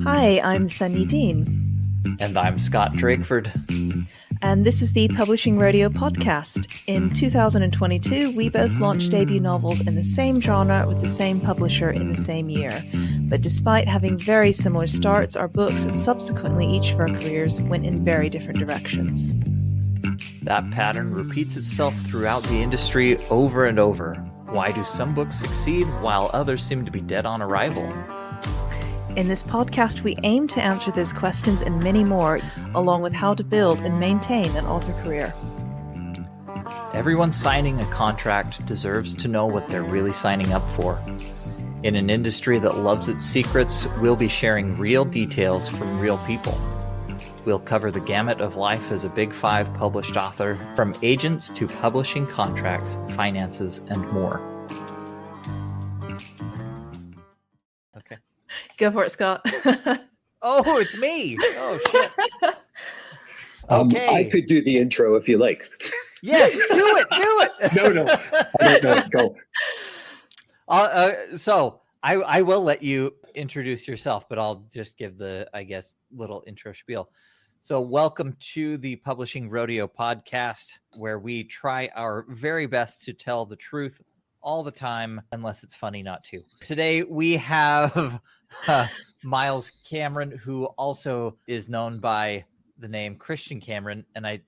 Hi, I'm Sunny Dean. And I'm Scott Drakeford. And this is the Publishing Rodeo podcast. In 2022, we both launched debut novels in the same genre with the same publisher in the same year. But despite having very similar starts, our books and subsequently each of our careers went in very different directions. That pattern repeats itself throughout the industry over and over. Why do some books succeed while others seem to be dead on arrival? In this podcast, we aim to answer these questions and many more, along with how to build and maintain an author career. Everyone signing a contract deserves to know what they're really signing up for. In an industry that loves its secrets, we'll be sharing real details from real people. We'll cover the gamut of life as a Big Five published author, from agents to publishing contracts, finances, and more. Okay. Go for it, Scott. Oh, it's me. Oh, shit. Okay. I could do the intro if you like. Yes, do it. No, I don't know it. Go. So I will let you introduce yourself, but I'll just give the, little intro spiel. So welcome to the Publishing Rodeo podcast, where we try our very best to tell the truth all the time, unless it's funny not to. Today we have Miles Cameron, who also is known by the name Christian Cameron, and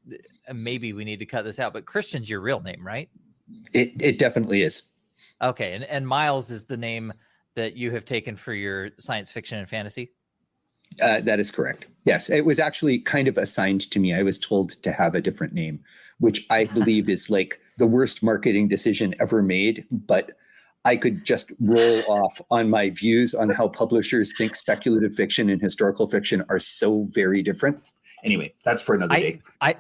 maybe we need to cut this out, but Christian's your real name, right? It definitely is. Okay, and Miles is the name that you have taken for your science fiction and fantasy? That is correct. Yes, it was actually kind of assigned to me. I was told to have a different name, which I believe is like the worst marketing decision ever made, but I could just roll off on my views on how publishers think speculative fiction and historical fiction are so very different. Anyway, that's for another day. I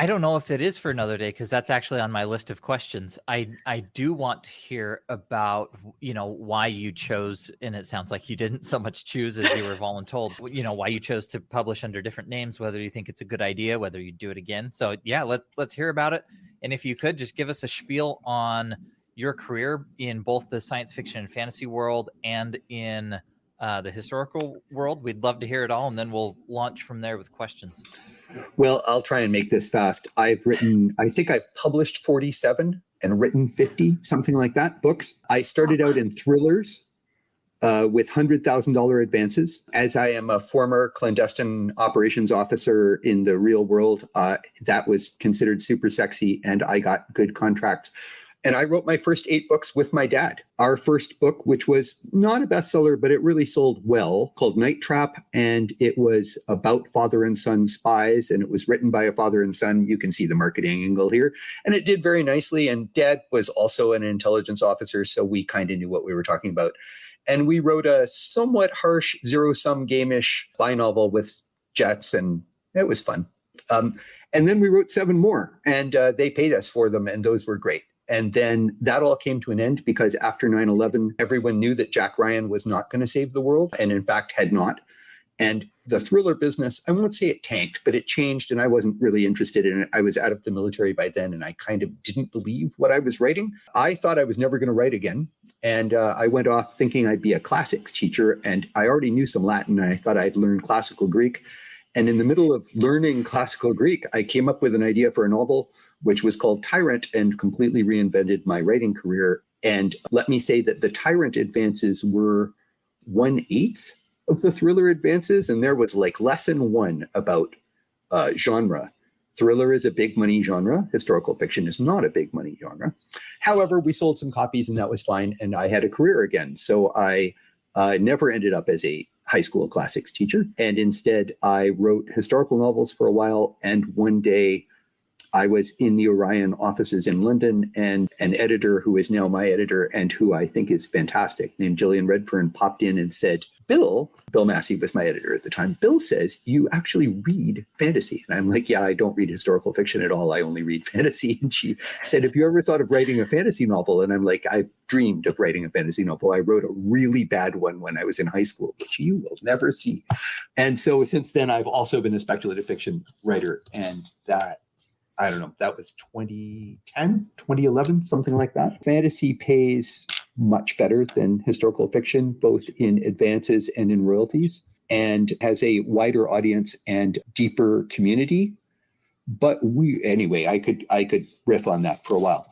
don't know if it is for another day, because that's actually on my list of questions. I do want to hear about, why you chose, and it sounds like you didn't so much choose as you were voluntold, why you chose to publish under different names, whether you think it's a good idea, whether you do it again. So yeah, let's hear about it. And if you could just give us a spiel on your career in both the science fiction and fantasy world and in the historical world, we'd love to hear it all, and then we'll launch from there with questions. Well, I'll try and make this fast. I think I've published 47 and written 50, something like that, books. I started out in thrillers with $100,000 advances. As I am a former clandestine operations officer in the real world, that was considered super sexy, and I got good contracts. And I wrote my first 8 books with my dad. Our first book, which was not a bestseller, but it really sold well, called Night Trap. And it was about father and son spies. And it was written by a father and son. You can see the marketing angle here. And it did very nicely. And Dad was also an intelligence officer, so we kind of knew what we were talking about. And we wrote a somewhat harsh, zero-sum game-ish spy novel with jets, and it was fun. And then we wrote 7 more, and they paid us for them, and those were great. And then that all came to an end because after 9/11, everyone knew that Jack Ryan was not going to save the world, and in fact had not. And the thriller business, I won't say it tanked, but it changed, and I wasn't really interested in it. I was out of the military by then, and I kind of didn't believe what I was writing. I thought I was never going to write again. And I went off thinking I'd be a classics teacher, and I already knew some Latin, and I thought I'd learned classical Greek. And in the middle of learning classical Greek, I came up with an idea for a novel, which was called Tyrant, and completely reinvented my writing career. And let me say that the Tyrant advances were 1/8 of the thriller advances. And there was like lesson 1 about genre. Thriller is a big money genre. Historical fiction is not a big money genre. However, we sold some copies, and that was fine. And I had a career again. So I never ended up as a high school classics teacher. And instead, I wrote historical novels for a while. And one day I was in the Orion offices in London, and an editor who is now my editor and who I think is fantastic, named Gillian Redfern, popped in and said, Bill Massey was my editor at the time. Bill says you actually read fantasy. And I'm like, yeah, I don't read historical fiction at all. I only read fantasy. And she said, have you ever thought of writing a fantasy novel? And I'm like, I dreamed of writing a fantasy novel. I wrote a really bad one when I was in high school, which you will never see. And so since then, I've also been a speculative fiction writer. And that, I don't know, that was 2010, 2011, something like that. Fantasy pays much better than historical fiction, both in advances and in royalties, and has a wider audience and deeper community. But anyway, I could riff on that for a while.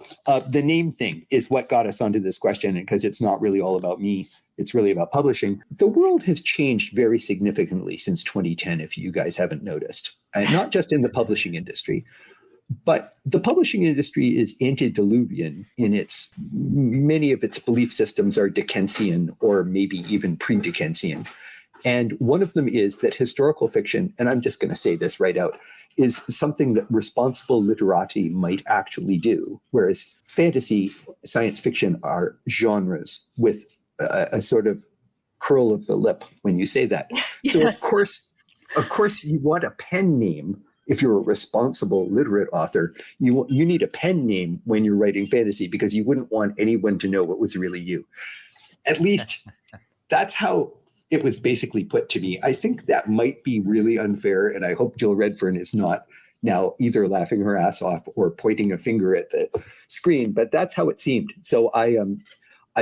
The name thing is what got us onto this question, because it's not really all about me. It's really about publishing. The world has changed very significantly since 2010, if you guys haven't noticed, and not just in the publishing industry. But the publishing industry is antediluvian in many of its belief systems are Dickensian or maybe even pre-Dickensian. And one of them is that historical fiction, and I'm just going to say this right out, is something that responsible literati might actually do, whereas fantasy, science fiction are genres with a sort of curl of the lip when you say that. Yes. So of course you want a pen name. If you're a responsible literate author, you need a pen name when you're writing fantasy, because you wouldn't want anyone to know what was really you. At least that's how it was basically put to me. I think that might be really unfair, and I hope Jill Redfern is not now either laughing her ass off or pointing a finger at the screen, but that's how it seemed. So I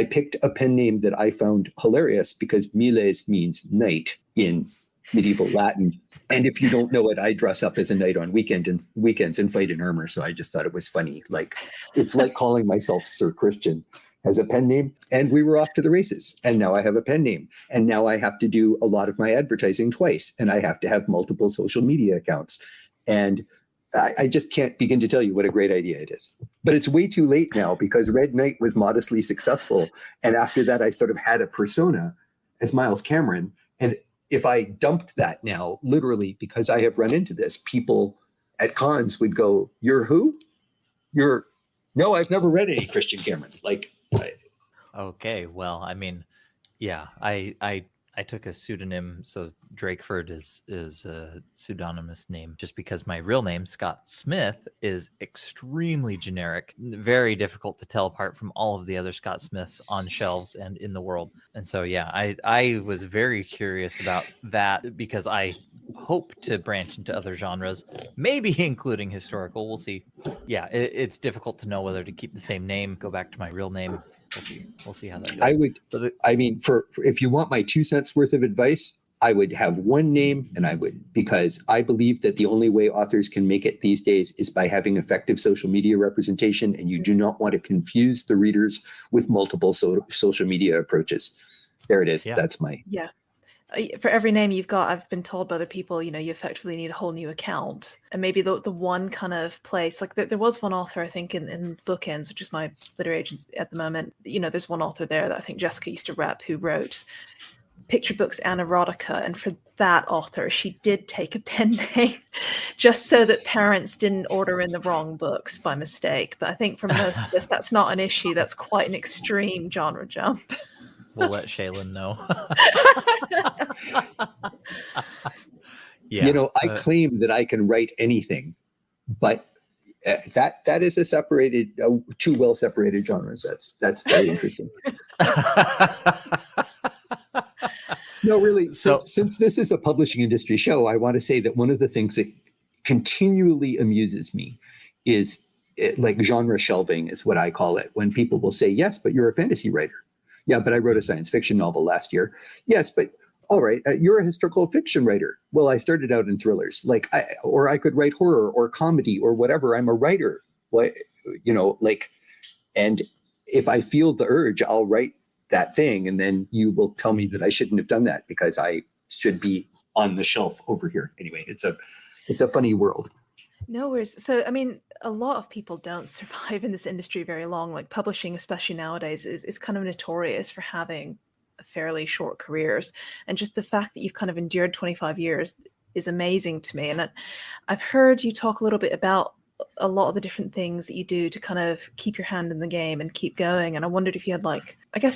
picked a pen name that I found hilarious, because Miles means knight in medieval Latin. And if you don't know it, I dress up as a knight on weekends and fight in armor. So I just thought it was funny. Like, it's like calling myself Sir Christian as a pen name. And we were off to the races. And now I have a pen name. And now I have to do a lot of my advertising twice. And I have to have multiple social media accounts. And I just can't begin to tell you what a great idea it is. But it's way too late now, because Red Knight was modestly successful. And after that, I sort of had a persona as Miles Cameron. And if I dumped that now, literally, because I have run into this, people at cons would go, "You're who? No, I've never read any Christian Cameron." Okay, well, I mean, yeah, I took a pseudonym, so Drakeford is a pseudonymous name, just because my real name, Scott Smith, is extremely generic, very difficult to tell apart from all of the other Scott Smiths on shelves and in the world. And so, yeah, I was very curious about that, because I hope to branch into other genres, maybe including historical. We'll see. Yeah, it's difficult to know whether to keep the same name, go back to my real name. We'll see how that goes. If you want my 2 cents worth of advice, I would have one name, and because I believe that the only way authors can make it these days is by having effective social media representation, and you do not want to confuse the readers with multiple social media approaches. There it is. Yeah. That's my... Yeah. For every name you've got, I've been told by other people, you effectively need a whole new account. And maybe the one kind of place, like there was one author, I think, in Bookends, which is my literary agency at the moment. There's one author there that I think Jessica used to rep, who wrote picture books and erotica. And for that author, she did take a pen name just so that parents didn't order in the wrong books by mistake. But I think for most of us, that's not an issue. That's quite an extreme genre jump. We'll let Shaylin know. Yeah, I claim that I can write anything, but that is a separated, two well separated genres. That's very interesting. No, really. So since this is a publishing industry show, I want to say that one of the things that continually amuses me is like genre shelving is what I call it. When people will say, "Yes, but you're a fantasy writer." "Yeah, but I wrote a science fiction novel last year." "Yes, but all right, you're a historical fiction writer." "Well, I started out in thrillers, or I could write horror or comedy or whatever. I'm a writer." And if I feel the urge, I'll write that thing, and then you will tell me that I shouldn't have done that because I should be on the shelf over here. Anyway, it's a funny world. No worries. So, I mean, a lot of people don't survive in this industry very long. Like publishing, especially nowadays, is kind of notorious for having fairly short careers. And just the fact that you've kind of endured 25 years is amazing to me. And I've heard you talk a little bit about a lot of the different things that you do to kind of keep your hand in the game and keep going. And I wondered if you had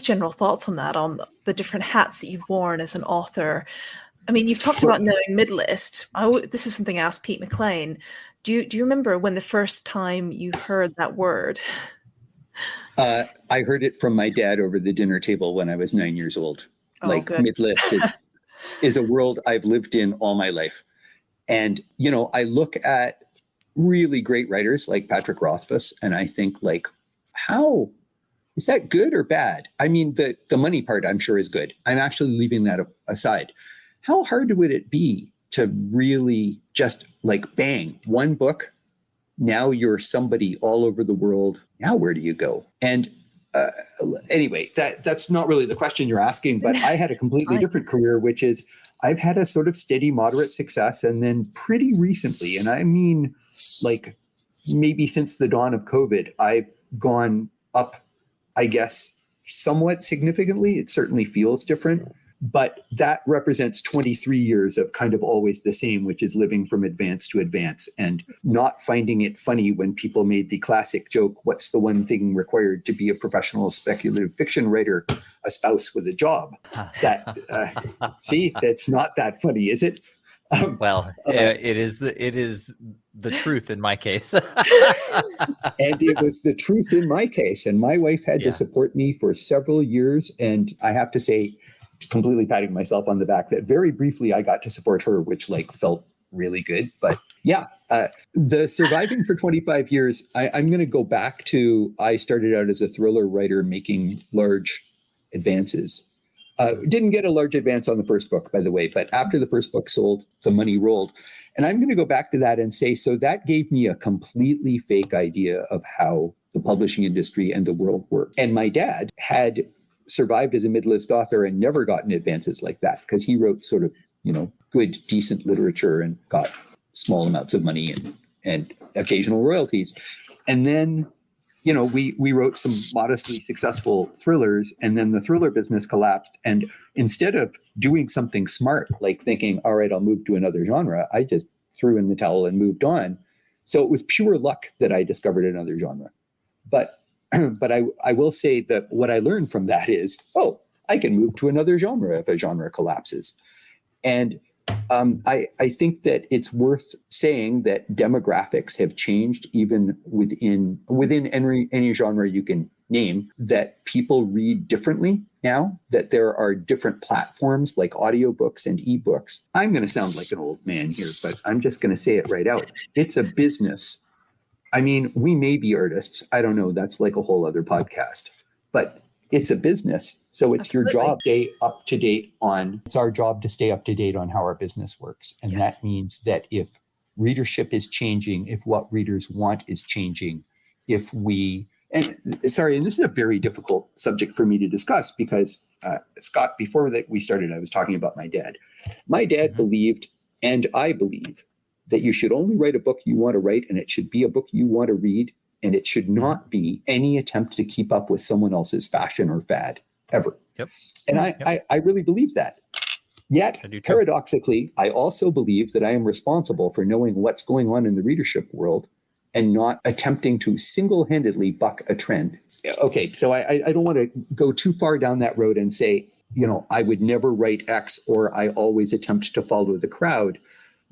general thoughts on that, on the different hats that you've worn as an author. I mean, you've talked about knowing mid-list. This is something I asked Pete McLean. Do you remember when the first time you heard that word? I heard it from my dad over the dinner table when I was 9 years old. Good. Mid-list is a world I've lived in all my life. And, I look at really great writers like Patrick Rothfuss, and I think how Is that good or bad? I mean, the money part, I'm sure, is good. I'm actually leaving that aside. How hard would it be to really just like bang, one book, now you're somebody all over the world. Now where do you go? And anyway, that's not really the question you're asking, but I had a completely different career, which is I've had a sort of steady, moderate success. And then pretty recently, and I mean like maybe since the dawn of COVID, I've gone up, I guess, somewhat significantly. It certainly feels different, but that represents 23 years of kind of always the same, which is living from advance to advance and not finding it funny when people made the classic joke, what's the one thing required to be a professional speculative fiction writer? A spouse with a job. That see, that's not that funny, is it? Well, it is the truth in my case. And it was the truth in my case. And my wife had to support me for several years. And I have to say, completely patting myself on the back, that very briefly I got to support her, which like felt really good. But yeah, the surviving for 25 years, I'm going to go back to, I started out as a thriller writer making large advances. Didn't get a large advance on the first book, by the way, but after the first book sold, the money rolled. And I'm going to go back to that and say, so that gave me a completely fake idea of how the publishing industry and the world worked. And my dad had survived as a mid-list author and never gotten advances like that because he wrote sort of, good, decent literature and got small amounts of money and occasional royalties. And then we wrote some modestly successful thrillers, and then the thriller business collapsed. And instead of doing something smart, like thinking, all right, I'll move to another genre, I just threw in the towel and moved on. So it was pure luck that I discovered another genre. But I will say that what I learned from that is, I can move to another genre if a genre collapses. And I think that it's worth saying that demographics have changed even within any genre you can name, that people read differently now, that there are different platforms like audiobooks and ebooks. I'm going to sound like an old man here, but I'm just going to say it right out. It's a business. I mean, we may be artists. I don't know. That's like a whole other podcast, but it's a business. So it's Absolutely. Your job to stay up to date on, it's our job to stay up to date on how our business works. And that means that if readership is changing, if what readers want is changing, and this is a very difficult subject for me to discuss because Scott, before that we started, I was talking about my dad. My dad believed, and I believe, that you should only write a book you want to write, and it should be a book you want to read. And it should not be any attempt to keep up with someone else's fashion or fad, ever. Yep. And I really believe that. Yet, paradoxically, I also believe that I am responsible for knowing what's going on in the readership world and not attempting to single-handedly buck a trend. Okay, so I don't want to go too far down that road and say, I would never write X or I always attempt to follow the crowd.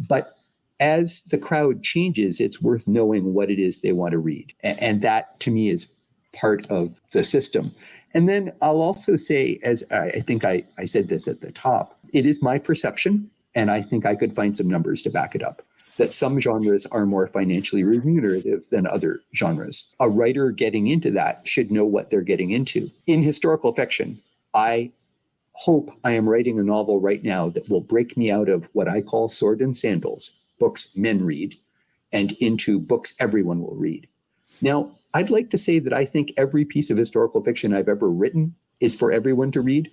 But as the crowd changes, it's worth knowing what it is they want to read. And that, to me, is part of the system. And then I'll also say, as I think I said this at the top, it is my perception, and I think I could find some numbers to back it up, that some genres are more financially remunerative than other genres. A writer getting into that should know what they're getting into. In historical fiction, I hope I am writing a novel right now that will break me out of what I call sword and sandals, books men read, and into books everyone will read. Now, I'd like to say that I think every piece of historical fiction I've ever written is for everyone to read.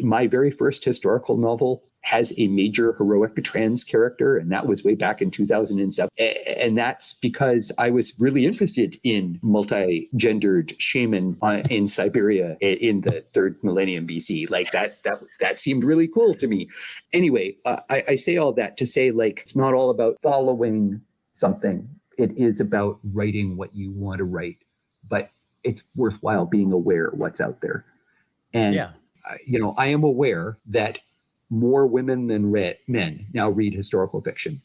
My very first historical novel has a major heroic trans character, and that was way back in 2007. And that's because I was really interested in multi-gendered shaman in Siberia in the 3rd millennium BC. Like that seemed really cool to me. Anyway, I say all that to say, like, it's not all about following something. It is about writing what you want to write, but it's worthwhile being aware of what's out there. And, I am aware that more women than men now read historical fiction,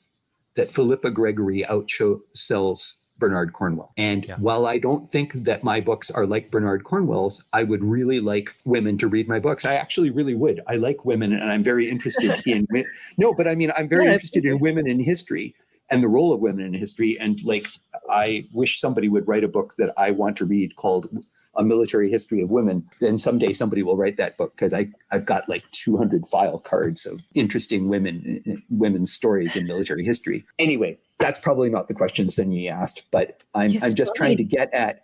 that Philippa Gregory outsells Bernard Cornwell. And while I don't think that my books are like Bernard Cornwell's, I would really like women to read my books. I actually really would. I like women, and I'm very interested in I'm very interested in women in history and the role of women in history. And like, I wish somebody would write a book that I want to read called A Military History of Women. Then someday somebody will write that book, because I've got like 200 file cards of interesting women's stories in military history. Anyway, that's probably not the question Sunyi asked, but I'm just trying to get at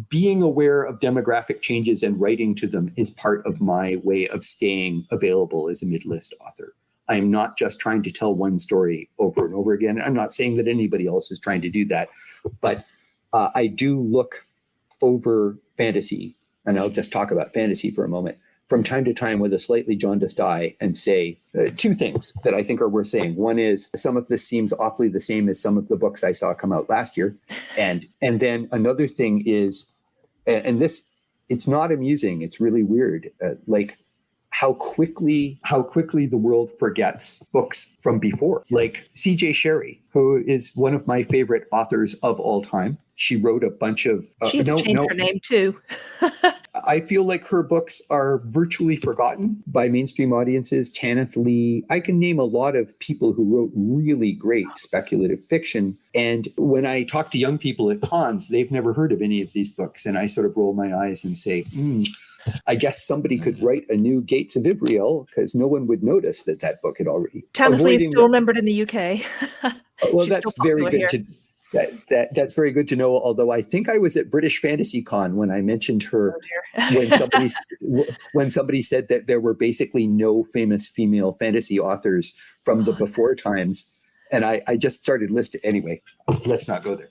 being aware of demographic changes and writing to them is part of my way of staying available as a mid-list author. I'm not just trying to tell one story over and over again. I'm not saying that anybody else is trying to do that, but I do look over fantasy, and I'll just talk about fantasy for a moment, from time to time with a slightly jaundiced eye, and say two things that I think are worth saying. One is, some of this seems awfully the same as some of the books I saw come out last year. And then another thing is, and this, it's not amusing, it's really weird, like how quickly the world forgets books from before. Like C.J. Sherry, who is one of my favorite authors of all time. She wrote a bunch of... she had to change her name too. I feel like her books are virtually forgotten by mainstream audiences. Tanith Lee, I can name a lot of people who wrote really great speculative fiction. And when I talk to young people at cons, they've never heard of any of these books. And I sort of roll my eyes and say, I guess somebody could write a new Gates of Ivriel, because no one would notice that book had already... Tanith Lee is still remembered in the UK. Well, that's very good to... That's very good to know. Although I think I was at British Fantasy Con when I mentioned her, when somebody said that there were basically no famous female fantasy authors from the before times, and I just started listing. Anyway, let's not go there.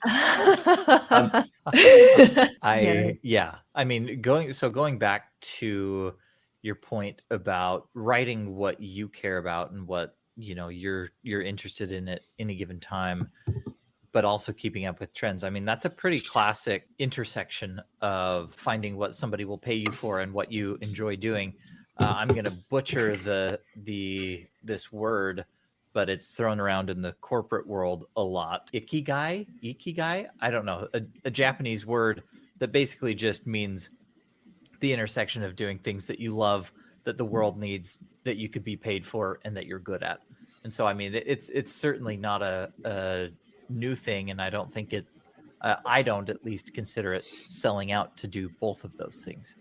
I mean, going back to your point about writing what you care about and what you're interested in at any given time, but also keeping up with trends. I mean, that's a pretty classic intersection of finding what somebody will pay you for and what you enjoy doing. I'm going to butcher this word, but it's thrown around in the corporate world a lot. Ikigai? I don't know. A Japanese word that basically just means the intersection of doing things that you love, that the world needs, that you could be paid for, and that you're good at. And so, I mean, it's certainly not a new thing, and I don't think I don't at least consider it selling out to do both of those things.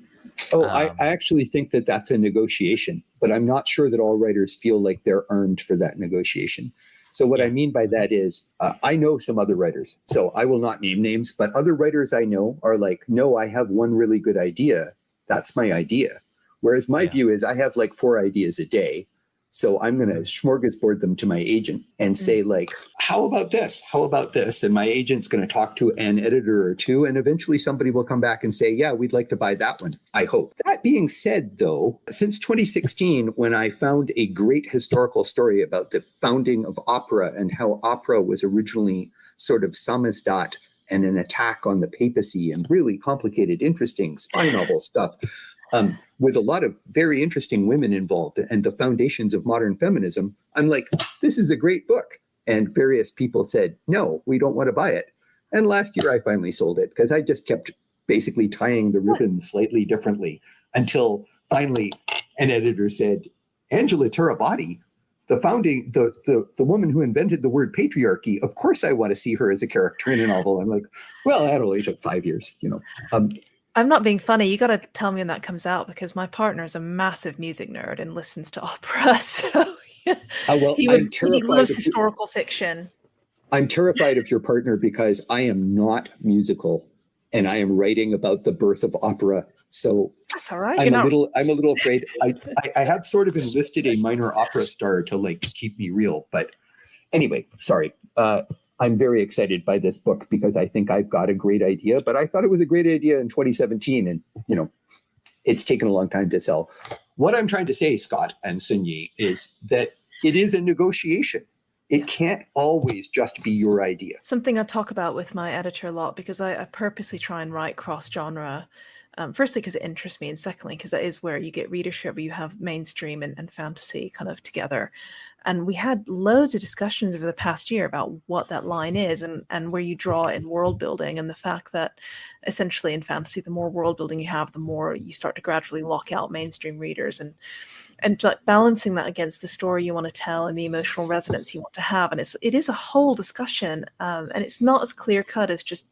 I actually think that that's a negotiation, but I'm not sure that all writers feel like they're armed for that negotiation. So what I mean by that is, I know some other writers, so I will not name names, but other writers I know are like, no, I have one really good idea. That's my idea. Whereas my view is, I have like 4 ideas a day. So I'm going to smorgasbord them to my agent and say, like, how about this? How about this? And my agent's going to talk to an editor or two, and eventually somebody will come back and say, yeah, we'd like to buy that one, I hope. That being said, though, since 2016, when I found a great historical story about the founding of opera and how opera was originally sort of samizdat and an attack on the papacy and really complicated, interesting spy novel stuff, with a lot of very interesting women involved and the foundations of modern feminism, I'm like, this is a great book. And various people said, no, we don't want to buy it. And last year I finally sold it, because I just kept basically tying the ribbons slightly differently, until finally an editor said, Angela Tirabadi, the woman who invented the word patriarchy, of course I want to see her as a character in a novel. I'm like, well, that only took 5 years, I'm not being funny. You got to tell me when that comes out, because my partner is a massive music nerd and listens to opera. So he loves historical fiction. I'm terrified of your partner, because I am not musical, and I am writing about the birth of opera. So that's all right. I'm a little afraid. I have sort of enlisted a minor opera star to like keep me real. But anyway, sorry. I'm very excited by this book, because I think I've got a great idea, but I thought it was a great idea in 2017, and it's taken a long time to sell. What I'm trying to say, Scott and Sunyi, is that it is a negotiation. It can't always just be your idea. Something I talk about with my editor a lot, because I purposely try and write cross-genre. Firstly, because it interests me, and secondly, because that is where you get readership, where you have mainstream and fantasy kind of together. And we had loads of discussions over the past year about what that line is, and where you draw in world building, and the fact that essentially in fantasy, the more world building you have, the more you start to gradually lock out mainstream readers. And and like balancing that against the story you want to tell and the emotional resonance you want to have. And it is a whole discussion, and it's not as clear cut as just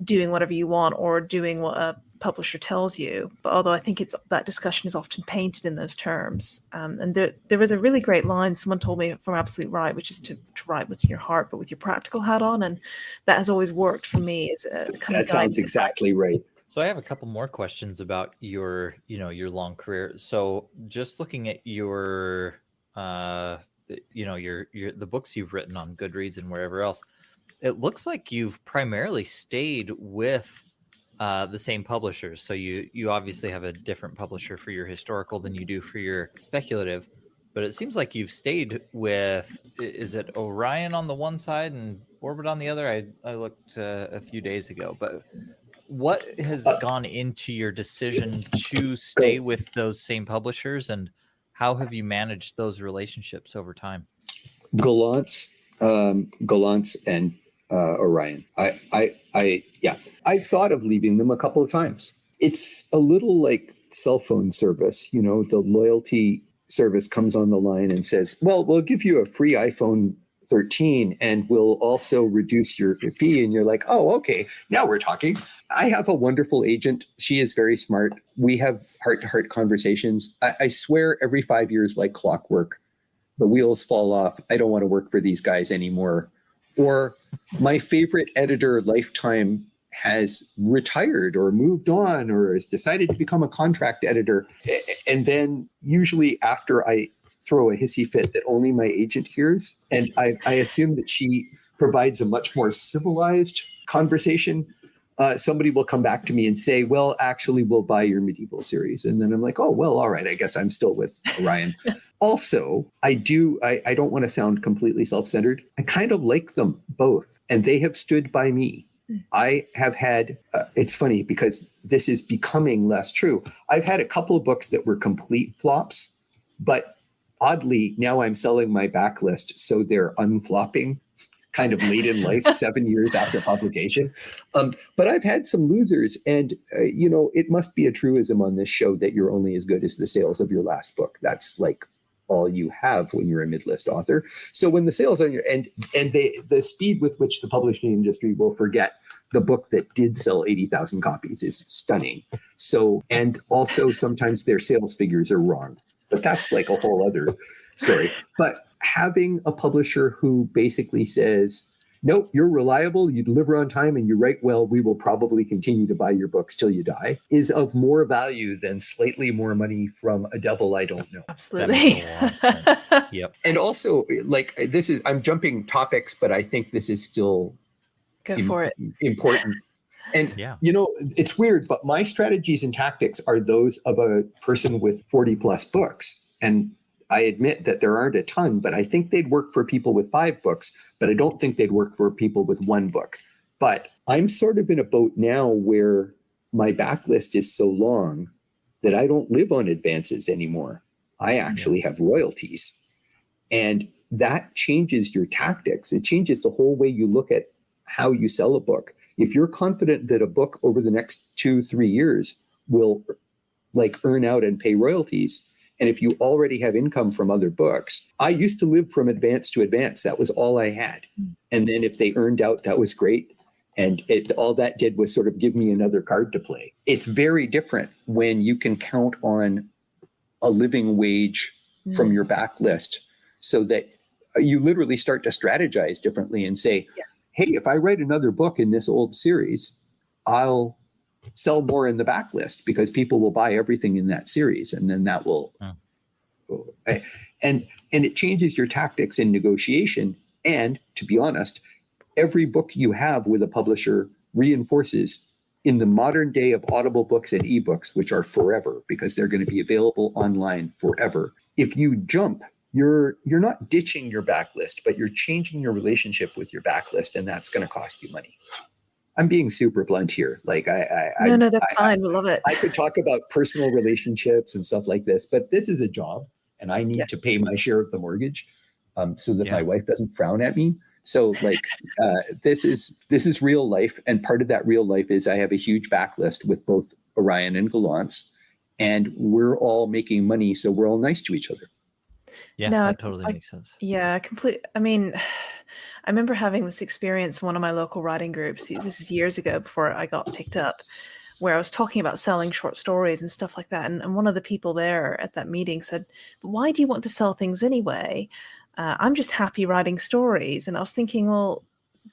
doing whatever you want or doing what a publisher tells you. But although I think that discussion is often painted in those terms. And there was a really great line someone told me from Absolute Write, which is to write what's in your heart, but with your practical hat on. And that has always worked for me as a kind that of sounds exactly right. So I have a couple more questions about your long career. So just looking at your, the books you've written on Goodreads and wherever else, it looks like you've primarily stayed with the same publishers. So you obviously have a different publisher for your historical than you do for your speculative, but it seems like you've stayed with, is it Orion on the one side and Orbit on the other? I looked a few days ago, but what has gone into your decision to stay with those same publishers, and how have you managed those relationships over time? Gallant's and Orion. I've thought of leaving them a couple of times. It's a little like cell phone service. The loyalty service comes on the line and says, well, we'll give you a free iPhone 13 and we'll also reduce your fee. And you're like, oh, okay, now we're talking. I have a wonderful agent. She is very smart. We have heart-to-heart conversations. I swear every 5 years, like clockwork, the wheels fall off. I don't want to work for these guys anymore. Or my favorite editor lifetime has retired or moved on or has decided to become a contract editor. And then usually after I throw a hissy fit that only my agent hears, and I assume that she provides a much more civilized conversation, somebody will come back to me and say, well, actually, we'll buy your medieval series. And then I'm like, oh, well, all right, I guess I'm still with Orion. Also, I don't want to sound completely self-centered. I kind of like them both, and they have stood by me. I have had, it's funny because this is becoming less true. I've had a couple of books that were complete flops, but oddly, now I'm selling my backlist, so they're unflopping kind of late in life, 7 years after publication. But I've had some losers, and it must be a truism on this show that you're only as good as the sales of your last book. That's like all you have when you're a mid-list author. So when the sales on your and the speed with which the publishing industry will forget the book that did sell 80,000 copies is stunning. So, and also sometimes their sales figures are wrong, but that's like a whole other story. But having a publisher who basically says, nope, you're reliable, you deliver on time, and you write well, we will probably continue to buy your books till you die, is of more value than slightly more money from a devil I don't know. Absolutely. Yep. And also, like, I'm jumping topics, but I think this is still for it. Important. And, Yeah. It's weird, but my strategies and tactics are those of a person with 40 plus books. And I admit that there aren't a ton, but I think they'd work for people with 5 books, but I don't think they'd work for people with 1 book. But I'm sort of in a boat now where my backlist is so long that I don't live on advances anymore. I actually have royalties. And that changes your tactics. It changes the whole way you look at how you sell a book. If you're confident that a book over the next 2-3 years will earn out and pay royalties, and if you already have income from other books, I used to live from advance to advance. That was all I had. And then if they earned out, that was great. And all that did was sort of give me another card to play. It's very different when you can count on a living wage from your backlist, so that you literally start to strategize differently and say, hey, if I write another book in this old series, I'll sell more in the backlist because people will buy everything in that series. And then that will, and it changes your tactics in negotiation. And to be honest, every book you have with a publisher reinforces in the modern day of Audible books and ebooks, which are forever because they're going to be available online forever. If you jump, you're not ditching your backlist, but you're changing your relationship with your backlist, and that's going to cost you money. I'm being super blunt here. Like No, that's fine. We love it. I could talk about personal relationships and stuff like this, but this is a job, and I need to pay my share of the mortgage, so that my wife doesn't frown at me. So this is real life, and part of that real life is I have a huge backlist with both Orion and Gallant's, and we're all making money, so we're all nice to each other. Yeah, No, that totally makes sense. yeah, complete. I mean, I remember having this experience in one of my local writing groups. This is years ago before I got picked up, where I was talking about selling short stories and stuff like that. And one of the people there at that meeting said, "But why do you want to sell things anyway? I'm just happy writing stories." And I was thinking, well,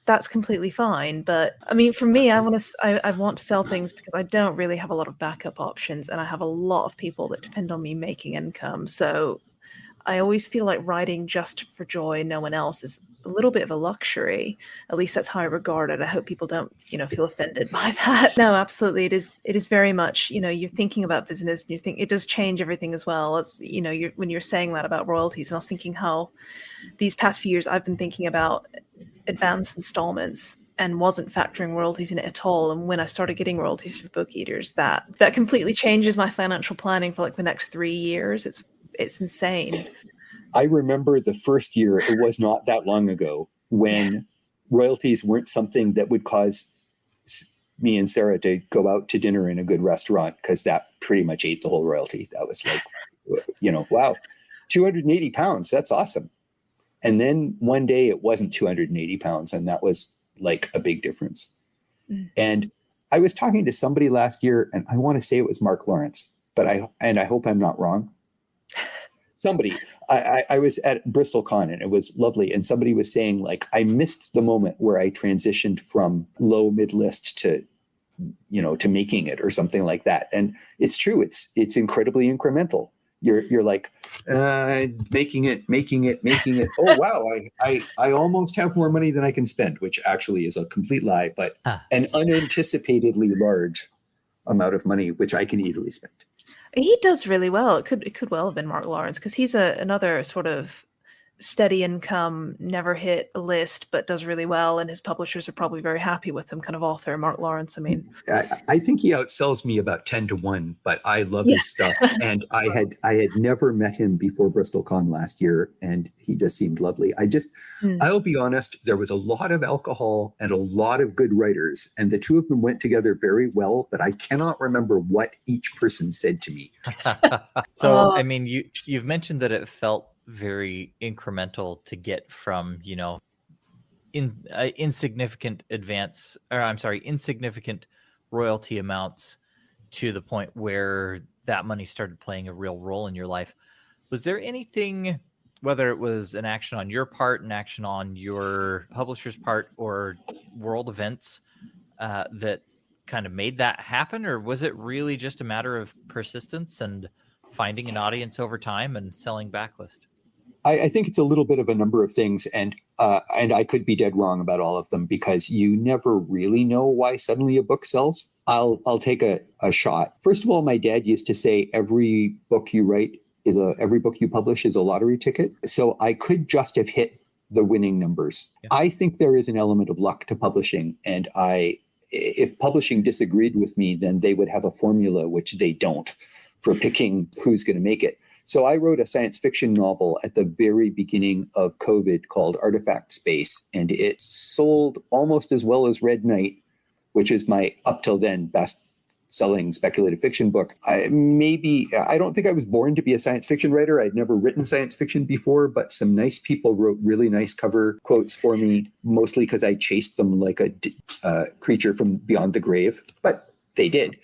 that's completely fine. But I mean, for me, I want to sell things because I don't really have a lot of backup options, and I have a lot of people that depend on me making income. So I always feel like writing just for joy, no one else, is a little bit of a luxury. At least that's how I regard it. I hope people don't, feel offended by that. No, absolutely. It is very much, you're thinking about business and you think it does change everything as well. As, when you're saying that about royalties, and I was thinking how these past few years I've been thinking about advanced installments and wasn't factoring royalties in it at all. And when I started getting royalties for Book Eaters, that completely changes my financial planning for like the next 3 years. It's insane. I remember the first year, it was not that long ago, when royalties weren't something that would cause me and Sarah to go out to dinner in a good restaurant, because that pretty much ate the whole royalty. That was like, wow, 280 pounds. That's awesome. And then one day it wasn't 280 pounds. And that was like a big difference. Mm. And I was talking to somebody last year, and I want to say it was Mark Lawrence, but I hope I'm not wrong. Somebody, I was at BristolCon and it was lovely. And somebody was saying, like, I missed the moment where I transitioned from low mid list to making it, or something like that. And it's true. It's incredibly incremental. You're like, making it. Oh, wow. I almost have more money than I can spend, which actually is a complete lie, but an unanticipatedly large amount of money, which I can easily spend. He does really well. It could well have been Mark Lawrence, because he's another sort of steady income, never hit a list, but does really well, and his publishers are probably very happy with him, kind of author Mark Lawrence. I mean, I think he outsells me about 10-1, but I love his stuff. And I had never met him before BristolCon last year, and he just seemed lovely. I'll be honest, there was a lot of alcohol and a lot of good writers, and the two of them went together very well, but I cannot remember what each person said to me. So, I mean, you've mentioned that it felt very incremental to get from, insignificant royalty amounts to the point where that money started playing a real role in your life. Was there anything, whether it was an action on your part, an action on your publisher's part, or world events that kind of made that happen? Or was it really just a matter of persistence and finding an audience over time and selling backlist? I think it's a little bit of a number of things, and I could be dead wrong about all of them, because you never really know why suddenly a book sells. I'll take a shot. First of all, my dad used to say every book you write every book you publish is a lottery ticket. So I could just have hit the winning numbers. Yeah. I think there is an element of luck to publishing, and if publishing disagreed with me, then they would have a formula, which they don't, for picking who's going to make it. So I wrote a science fiction novel at the very beginning of COVID called Artifact Space, and it sold almost as well as Red Knight, which is my up till then best-selling speculative fiction book. I don't think I was born to be a science fiction writer. I'd never written science fiction before, but some nice people wrote really nice cover quotes for me, mostly because I chased them like a creature from beyond the grave, but they did.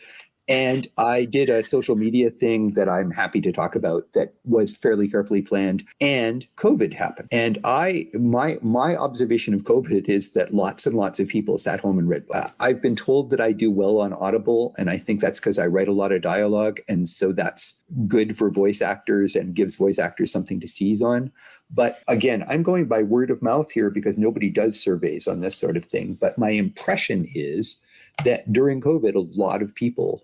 And I did a social media thing that I'm happy to talk about that was fairly carefully planned, and COVID happened. And my observation of COVID is that lots and lots of people sat home and read. I've been told that I do well on Audible, and I think that's because I write a lot of dialogue. And so that's good for voice actors and gives voice actors something to seize on. But again, I'm going by word of mouth here because nobody does surveys on this sort of thing. But my impression is that during COVID, a lot of people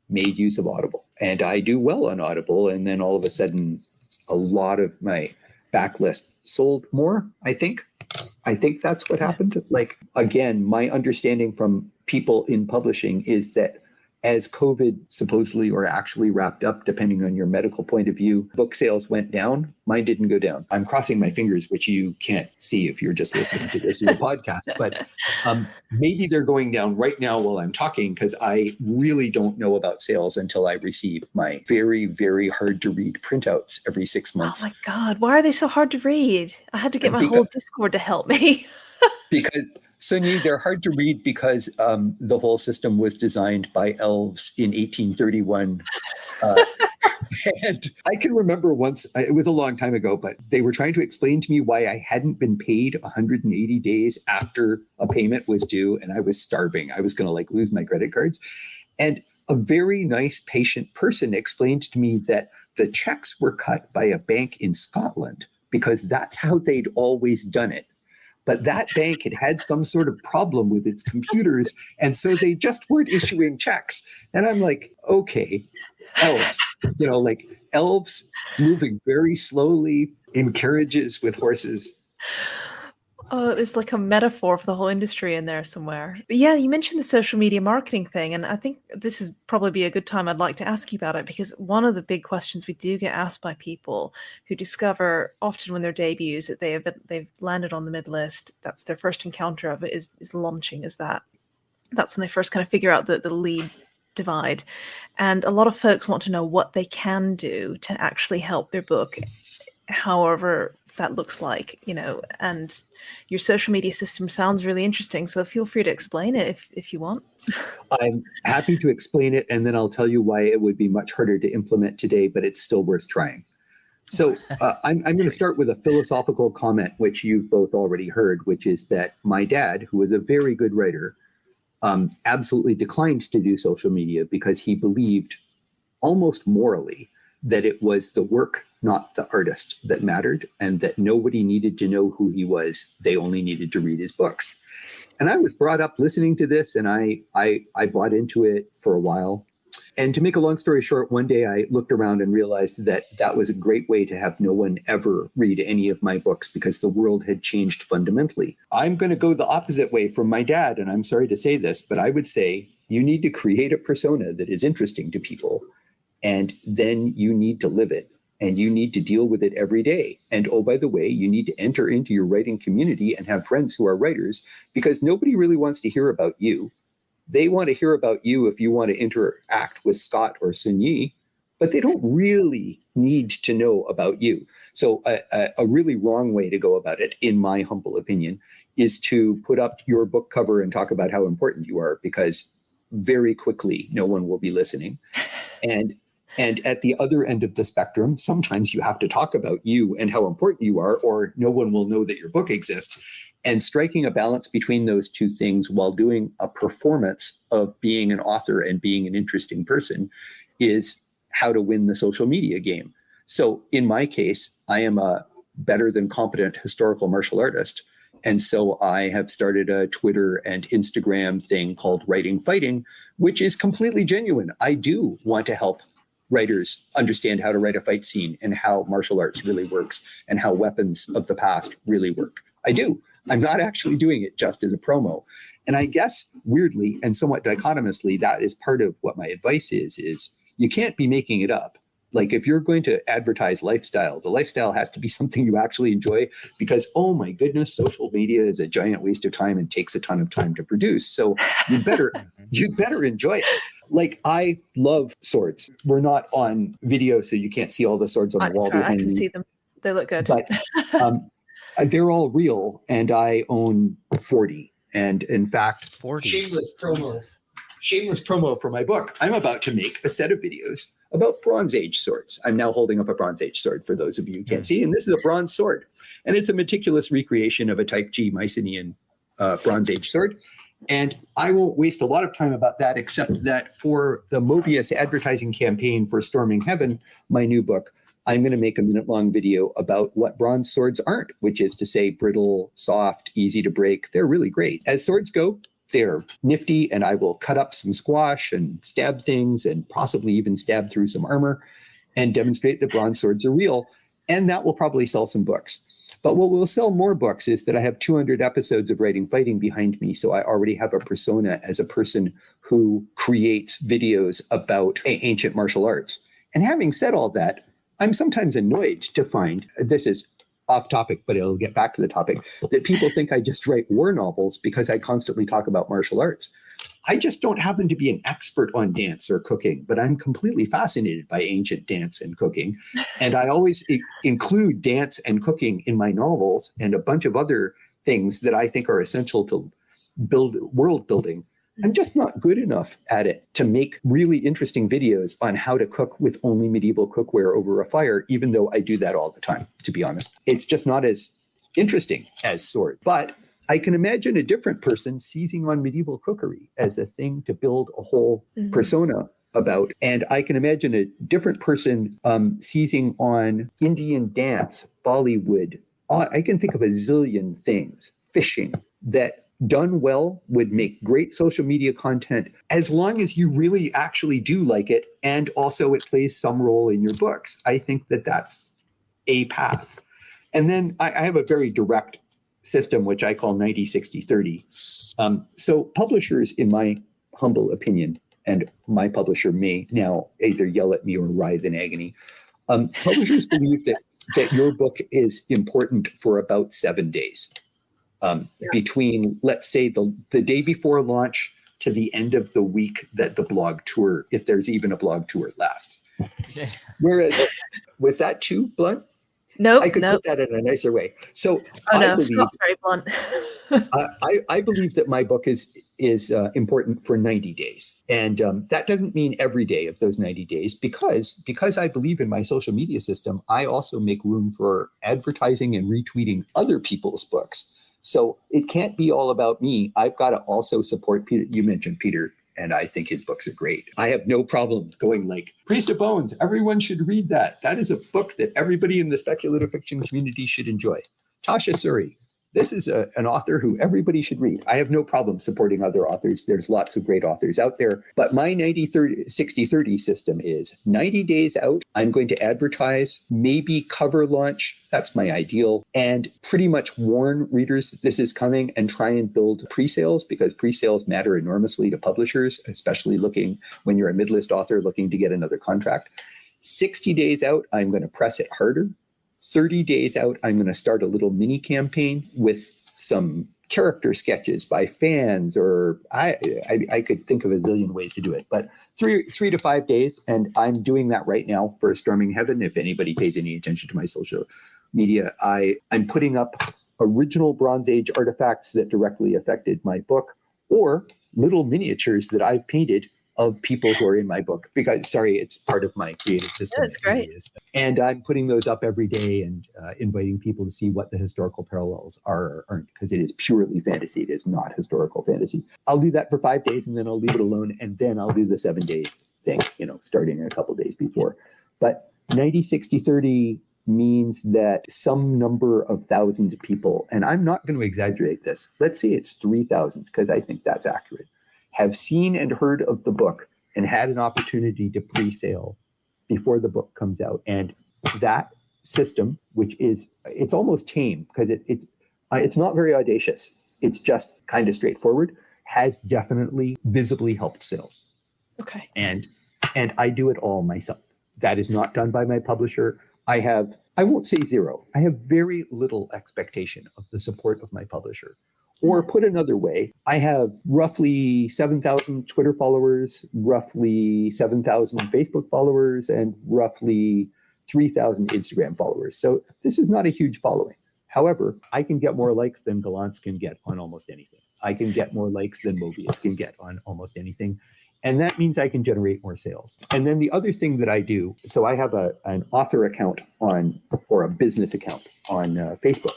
made use of Audible, and I do well on Audible. And then all of a sudden, a lot of my backlist sold more. I think that's what happened. Like, again, my understanding from people in publishing is that as COVID supposedly or actually wrapped up, depending on your medical point of view, book sales went down. Mine didn't go down. I'm crossing my fingers, which you can't see if you're just listening to this in a podcast, but maybe they're going down right now while I'm talking, because I really don't know about sales until I receive my very, very hard to read printouts every 6 months. Oh my God, why are they so hard to read? I had to get my whole Discord to help me. Because Sunyi, they're hard to read because the whole system was designed by elves in 1831. And I can remember once, it was a long time ago, but they were trying to explain to me why I hadn't been paid 180 days after a payment was due, and I was starving. I was going to lose my credit cards. And a very nice, patient person explained to me that the checks were cut by a bank in Scotland because that's how they'd always done it. But that bank had some sort of problem with its computers, and so they just weren't issuing checks. And I'm like, okay, elves, elves moving very slowly in carriages with horses. Oh, there's like a metaphor for the whole industry in there somewhere. But yeah, you mentioned the social media marketing thing, and I think this is probably be a good time I'd like to ask you about it, because one of the big questions we do get asked by people who discover often when their debuts that they've landed on the mid list, that's their first encounter of it, is launching as that. That's when they first kind of figure out the lead divide. And a lot of folks want to know what they can do to actually help their book, however that looks like, and your social media system sounds really interesting. So feel free to explain it if you want. I'm happy to explain it, and then I'll tell you why it would be much harder to implement today, but it's still worth trying. So I'm going to start with a philosophical comment, which you've both already heard, which is that my dad, who was a very good writer, absolutely declined to do social media because he believed almost morally that it was the work, not the artist, that mattered, and that nobody needed to know who he was. They only needed to read his books. And I was brought up listening to this, and I bought into it for a while. And to make a long story short, one day I looked around and realized that that was a great way to have no one ever read any of my books, because the world had changed fundamentally. I'm going to go the opposite way from my dad, and I'm sorry to say this, but I would say you need to create a persona that is interesting to people, and then you need to live it, and you need to deal with it every day. And oh, by the way, you need to enter into your writing community and have friends who are writers, because nobody really wants to hear about you. They want to hear about you if you want to interact with Scott or Sunyi, but they don't really need to know about you. So a really wrong way to go about it, in my humble opinion, is to put up your book cover and talk about how important you are, because very quickly no one will be listening. And at the other end of the spectrum, sometimes you have to talk about you and how important you are, or no one will know that your book exists. And striking a balance between those two things while doing a performance of being an author and being an interesting person is how to win the social media game. So in my case, I am a better than competent historical martial artist. And so I have started a Twitter and Instagram thing called Writing Fighting, which is completely genuine. I do want to help writers understand how to write a fight scene and how martial arts really works and how weapons of the past really work. I do. I'm not actually doing it just as a promo. And I guess weirdly and somewhat dichotomously, that is part of what my advice is you can't be making it up. Like if you're going to advertise lifestyle, the lifestyle has to be something you actually enjoy, because, oh my goodness, social media is a giant waste of time and takes a ton of time to produce. So you'd better enjoy it. Like, I love swords. We're not on video, so you can't see all the swords on the wall behind I can me. see them. They look good. But they're all real, and I own 40. And in fact, 40. Shameless promo for my book. I'm about to make a set of videos about Bronze Age swords. I'm now holding up a Bronze Age sword for those of you who can't see, and this is a bronze sword. And it's a meticulous recreation of a Type G Mycenaean Bronze Age sword. And I won't waste a lot of time about that, except that for the Mobius advertising campaign for Storming Heaven, my new book, I'm going to make a minute-long video about what bronze swords aren't, which is to say brittle, soft, easy to break. They're really great. As swords go, they're nifty, and I will cut up some squash and stab things and possibly even stab through some armor and demonstrate that bronze swords are real. And that will probably sell some books. But what will sell more books is that I have 200 episodes of Writing Fighting behind me. So I already have a persona as a person who creates videos about ancient martial arts. And having said all that, I'm sometimes annoyed to find, this is off topic, but it'll get back to the topic, that people think I just write war novels because I constantly talk about martial arts. I just don't happen to be an expert on dance or cooking, but I'm completely fascinated by ancient dance and cooking. And I always include dance and cooking in my novels and a bunch of other things that I think are essential to build world building. I'm just not good enough at it to make really interesting videos on how to cook with only medieval cookware over a fire, even though I do that all the time, to be honest. It's just not as interesting as sword. But I can imagine a different person seizing on medieval cookery as a thing to build a whole persona about. And I can imagine a different person seizing on Indian dance, Bollywood. I can think of a zillion things, fishing, that done well would make great social media content as long as you really actually do like it and also it plays some role in your books. I think that that's a path. And then I have a very direct system, which I call 90-60-30. So publishers, in my humble opinion, and my publisher may now either yell at me or writhe in agony, publishers believe that your book is important for about 7 days. Between, let's say, the day before launch to the end of the week that the blog tour, if there's even a blog tour, lasts. Whereas, was that too blunt? No, I could put that in a nicer way. So Scott's very blunt. I believe that my book is important for 90 days. And that doesn't mean every day of those 90 days, because I believe in my social media system, I also make room for advertising and retweeting other people's books. So it can't be all about me. I've got to also support Peter. You mentioned Peter, and I think his books are great. I have no problem going like, Priest of Bones, everyone should read that. That is a book that everybody in the speculative fiction community should enjoy. Tasha Suri, this is an author who everybody should read. I have no problem supporting other authors. There's lots of great authors out there. But my 90-60-30 system is 90 days out, I'm going to advertise, maybe cover launch. That's my ideal. And pretty much warn readers that this is coming and try and build pre-sales, because pre-sales matter enormously to publishers, especially when you're a mid-list author looking to get another contract. 60 days out, I'm going to press it harder. 30 days out, I'm going to start a little mini campaign with some character sketches by fans, or I could think of a zillion ways to do it, but 3 to 5 days. And I'm doing that right now for Storming Heaven. If anybody pays any attention to my social media, I'm putting up original Bronze Age artifacts that directly affected my book, or little miniatures that I've painted of people who are in my book, because, it's part of my creative system. Yeah, it's great. And I'm putting those up every day and inviting people to see what the historical parallels are or aren't, because it is purely fantasy. It is not historical fantasy. I'll do that for 5 days and then I'll leave it alone. And then I'll do the 7 days thing, starting a couple days before. But 90-60-30 means that some number of thousands of people, and I'm not going to exaggerate this, let's say it's 3,000, because I think that's accurate, have seen and heard of the book and had an opportunity to pre-sale before the book comes out. And that system, it's almost tame, because it's not very audacious. It's just kind of straightforward, has definitely visibly helped sales. Okay. And I do it all myself. That is not done by my publisher. I won't say zero. I have very little expectation of the support of my publisher. Or put another way, I have roughly 7,000 Twitter followers, roughly 7,000 Facebook followers, and roughly 3,000 Instagram followers. So this is not a huge following. However, I can get more likes than Galance can get on almost anything. I can get more likes than Mobius can get on almost anything. And that means I can generate more sales. And then the other thing that I do, so I have an author account or a business account on Facebook.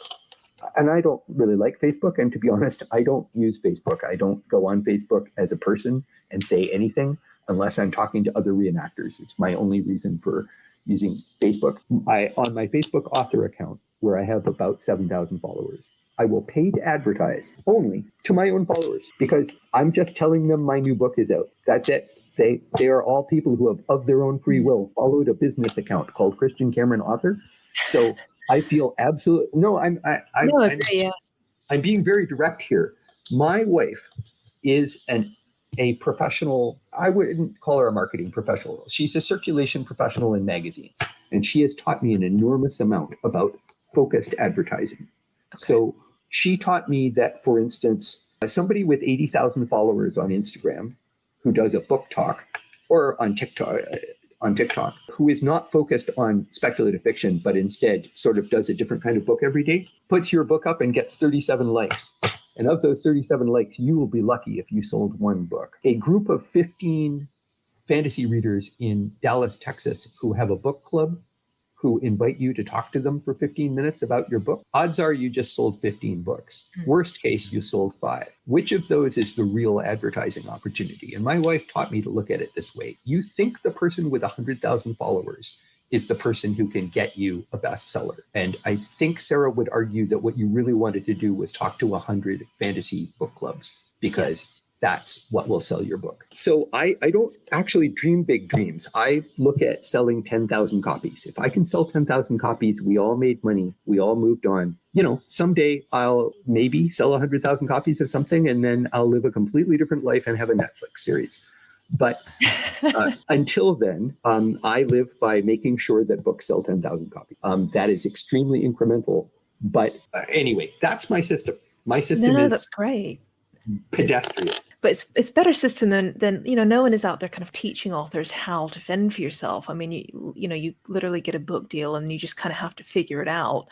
And I don't really like Facebook. And to be honest, I don't use Facebook. I don't go on Facebook as a person and say anything unless I'm talking to other reenactors. It's my only reason for using Facebook. On my Facebook author account, where I have about 7,000 followers, I will pay to advertise only to my own followers, because I'm just telling them my new book is out. That's it. They are all people who have, of their own free will, followed a business account called Christian Cameron Author. So I feel absolutely no. No, okay, yeah. I'm being very direct here. My wife is a professional. I wouldn't call her a marketing professional. She's a circulation professional in magazines, and she has taught me an enormous amount about focused advertising. So she taught me that, for instance, somebody with 80,000 followers on Instagram who does a book talk, or on TikTok, who is not focused on speculative fiction, but instead sort of does a different kind of book every day, puts your book up and gets 37 likes. And of those 37 likes, you will be lucky if you sold one book. A group of 15 fantasy readers in Dallas, Texas, who have a book club, who invite you to talk to them for 15 minutes about your book, odds are you just sold 15 books. Worst case, you sold 5. Which of those is the real advertising opportunity? And my wife taught me to look at it this way. You think the person with 100,000 followers is the person who can get you a bestseller. And I think Sarah would argue that what you really wanted to do was talk to 100 fantasy book clubs, because that's what will sell your book. So I don't actually dream big dreams. I look at selling 10,000 copies. If I can sell 10,000 copies, we all made money. We all moved on. You know, someday I'll maybe sell 100,000 copies of something, and then I'll live a completely different life and have a Netflix series. But until then, I live by making sure that books sell 10,000 copies. That is extremely incremental. But anyway, that's my system. My system is that's great. Pedestrian. But it's better system than no one is out there kind of teaching authors how to fend for yourself. I mean, you literally get a book deal and you just kind of have to figure it out.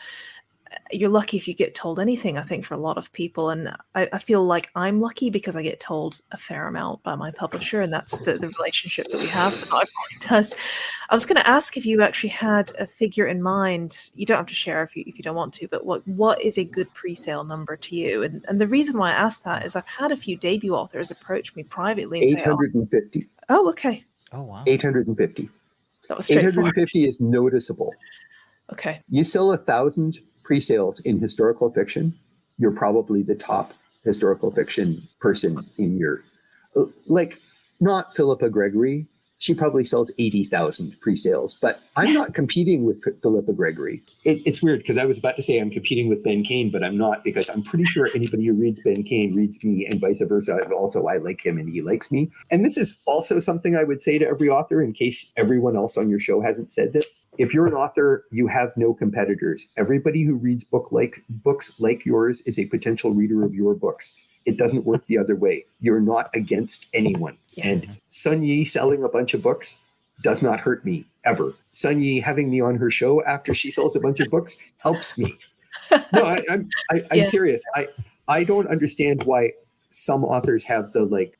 You're lucky if you get told anything, I think, for a lot of people. And I feel like I'm lucky because I get told a fair amount by my publisher, and that's the relationship that we have. Not everyone does. I was going to ask if you actually had a figure in mind. You don't have to share if you don't want to, but what is a good pre-sale number to you? And the reason why I asked that is I've had a few debut authors approach me privately and 850. say, "Oh, okay." Oh, wow. 850. That was straightforward. 850 is noticeable. Okay. You sell 1,000 pre-sales in historical fiction, you're probably the top historical fiction person in your, like, not Philippa Gregory. She probably sells 80,000 pre-sales, but I'm not competing with Philippa Gregory. It's weird because I was about to say I'm competing with Ben Kane, but I'm not, because I'm pretty sure anybody who reads Ben Kane reads me, and vice versa. And also, I like him and he likes me. And this is also something I would say to every author, in case everyone else on your show hasn't said this. If you're an author, you have no competitors. Everybody who reads books like yours is a potential reader of your books. It doesn't work the other way. You're not against anyone. Yeah. And Sun Yi selling a bunch of books does not hurt me ever. Sun Yi having me on her show after she sells a bunch of books helps me. No, I'm serious. I don't understand why some authors have the, like,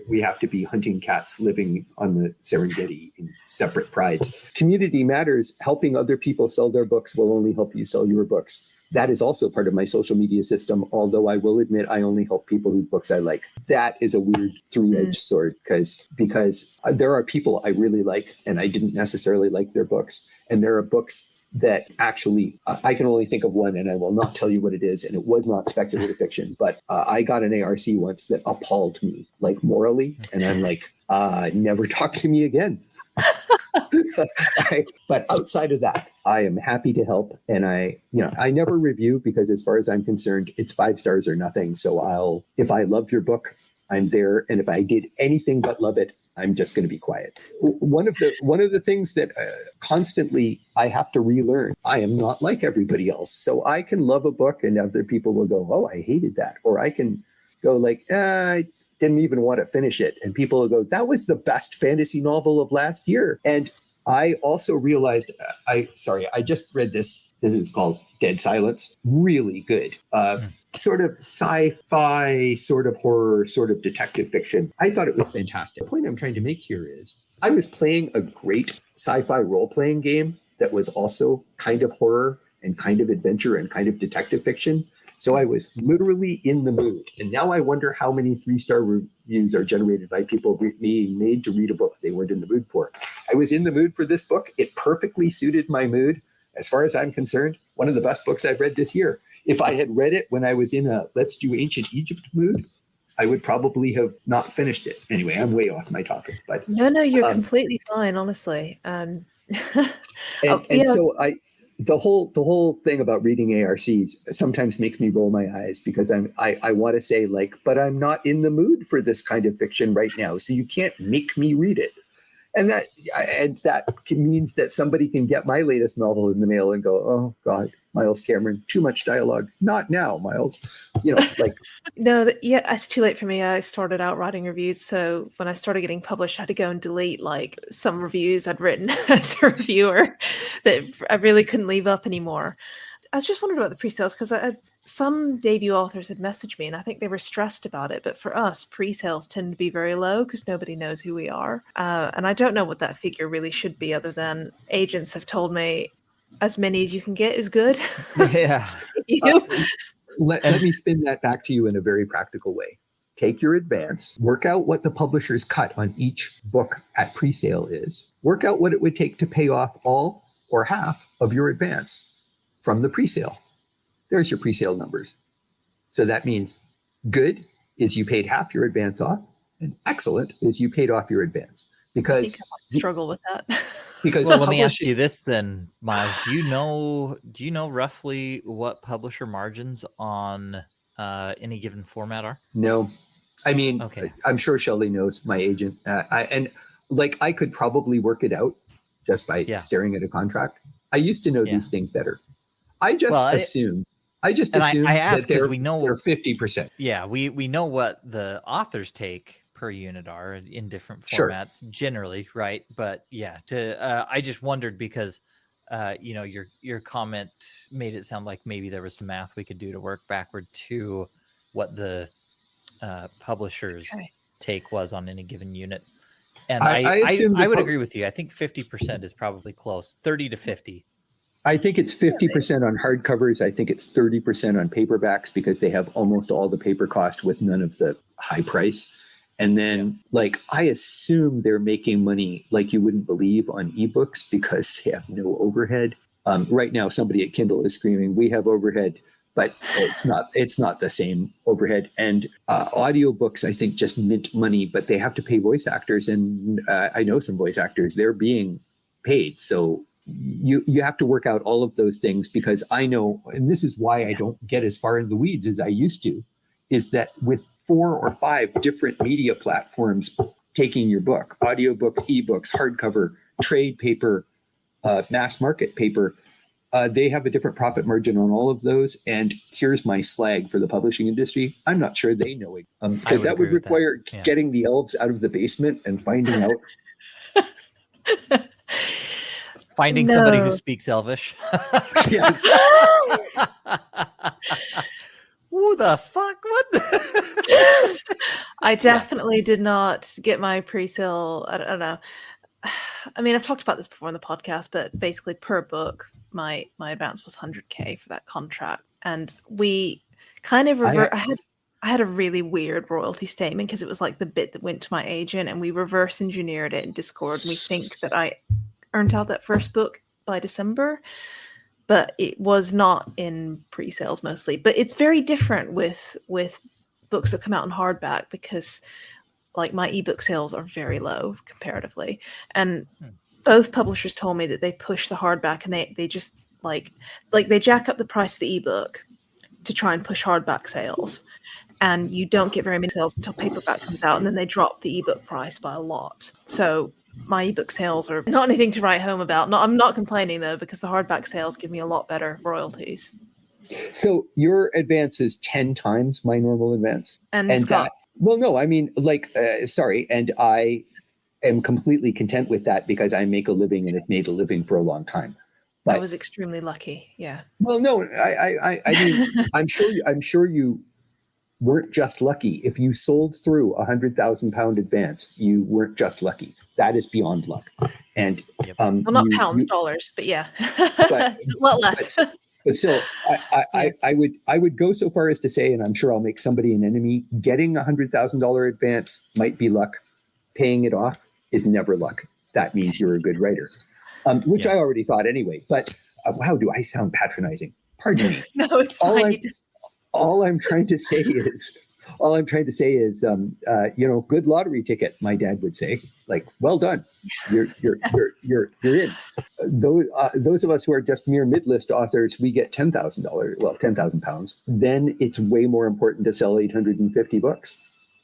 we have to be hunting cats living on the Serengeti in separate prides. Community matters. Helping other people sell their books will only help you sell your books. That is also part of my social media system, although I will admit I only help people whose books I like. That is a weird three-edged sword, because there are people I really like and I didn't necessarily like their books. And there are books that actually, I can only think of one, and I will not tell you what it is, and it was not speculative fiction, but I got an ARC once that appalled me, like, morally, and I'm like, never talk to me again. But outside of that, I am happy to help, and I never review, because as far as I'm concerned, it's 5 stars or nothing. So if I loved your book, I'm there, and if I did anything but love it, I'm just going to be quiet. One of the things that constantly I have to relearn, I am not like everybody else. So I can love a book and other people will go, "Oh, I hated that," or I can go like, "I didn't even want to finish it," and people will go, "That was the best fantasy novel of last year." And I also realized, I just read this. This is called Dead Silence. Really good. Sort of sci-fi, sort of horror, sort of detective fiction. I thought it was fantastic. The point I'm trying to make here is I was playing a great sci-fi role-playing game that was also kind of horror and kind of adventure and kind of detective fiction. So I was literally in the mood. And now I wonder how many 3-star reviews are generated by people being made to read a book they weren't in the mood for. I was in the mood for this book. It perfectly suited my mood. As far as I'm concerned, one of the best books I've read this year. If I had read it when I was in a let's do ancient Egypt mood, I would probably have not finished it. Anyway, I'm way off my topic. But no, you're completely fine, honestly. So the whole thing about reading ARCs sometimes makes me roll my eyes because I want to say like, but I'm not in the mood for this kind of fiction right now, so you can't make me read it. And that means that somebody can get my latest novel in the mail and go, oh God, Miles Cameron, too much dialogue. Not now, Miles. Like. No, yeah, it's too late for me. I started out writing reviews, so when I started getting published, I had to go and delete like some reviews I'd written as a reviewer that I really couldn't leave up anymore. I was just wondering about the pre-sales because some debut authors had messaged me and I think they were stressed about it. But for us, pre-sales tend to be very low because nobody knows who we are. And I don't know what that figure really should be other than agents have told me as many as you can get is good. Yeah. Let me spin that back to you in a very practical way. Take your advance, work out what the publisher's cut on each book at pre-sale is, work out what it would take to pay off all or half of your advance from the pre-sale. There's your pre-sale numbers. So that means good is you paid half your advance off, and excellent is you paid off your advance. Because I think I might struggle with that. Because well, let me ask you this then, Miles. Do you know roughly what publisher margins on any given format are? No. I mean, okay. I'm sure Shelley knows, my agent. I could probably work it out just by staring at a contract. I used to know these things better. I just assume that they're 50%. Yeah, we know what the authors take per unit are in different formats generally, right? But yeah, I just wondered because your comment made it sound like maybe there was some math we could do to work backward to what the publisher's take was on any given unit. And I would agree with you. I think 50% is probably close, 30 to 50. I think it's 50% on hardcovers. I think it's 30% on paperbacks because they have almost all the paper cost with none of the high price. And then I assume they're making money like you wouldn't believe on ebooks because they have no overhead. Right now, somebody at Kindle is screaming, we have overhead, but it's not the same overhead. And audiobooks, I think, just mint money, but they have to pay voice actors. And I know some voice actors, they're being paid. So you have to work out all of those things because I know, and this is why I don't get as far in the weeds as I used to, is that with 4 or 5 different media platforms taking your book, audiobooks, ebooks, hardcover, trade paper, mass market paper, they have a different profit margin on all of those. And here's my slag for the publishing industry. I'm not sure they know it because that would require getting the elves out of the basement and finding out. Finding somebody who speaks Elvish. Yes. Who the fuck? What the? I definitely did not get my pre-sale. I don't know. I mean, I've talked about this before on the podcast, but basically per book, my advance was $100K for that contract. And we kind of I had a really weird royalty statement because it was like the bit that went to my agent and we reverse engineered it in Discord. And we think that I earned out that first book by December, but it was not in pre-sales mostly. But it's very different with books that come out in hardback because my ebook sales are very low comparatively. And both publishers told me that they push the hardback and they just they jack up the price of the ebook to try and push hardback sales. And you don't get very many sales until paperback comes out, and then they drop the ebook price by a lot. So my ebook sales are not anything to write home about. I'm not complaining though, because the hardback sales give me a lot better royalties. So your advance is 10 times my normal advance. And Scott. Well, no, I mean, sorry. And I am completely content with that because I make a living and have made a living for a long time. But, I was extremely lucky. Yeah. Well, no, I mean, I'm sure you weren't just lucky. If you sold through £100,000 advance, you weren't just lucky. That is beyond luck. And well, not pounds, dollars, but yeah, a lot less. But still, I would go so far as to say, and I'm sure I'll make somebody an enemy, getting $100,000 advance might be luck. Paying it off is never luck. That means you're a good writer, which I already thought anyway. But wow, do I sound patronizing? Pardon me. No, it's fine. All I'm trying to say is All I'm trying to say is, good lottery ticket. My dad would say, like, well done, you're in. Those of us who are just mere mid-list authors, we get $10,000, well, £10,000. Then it's way more important to sell 850 books,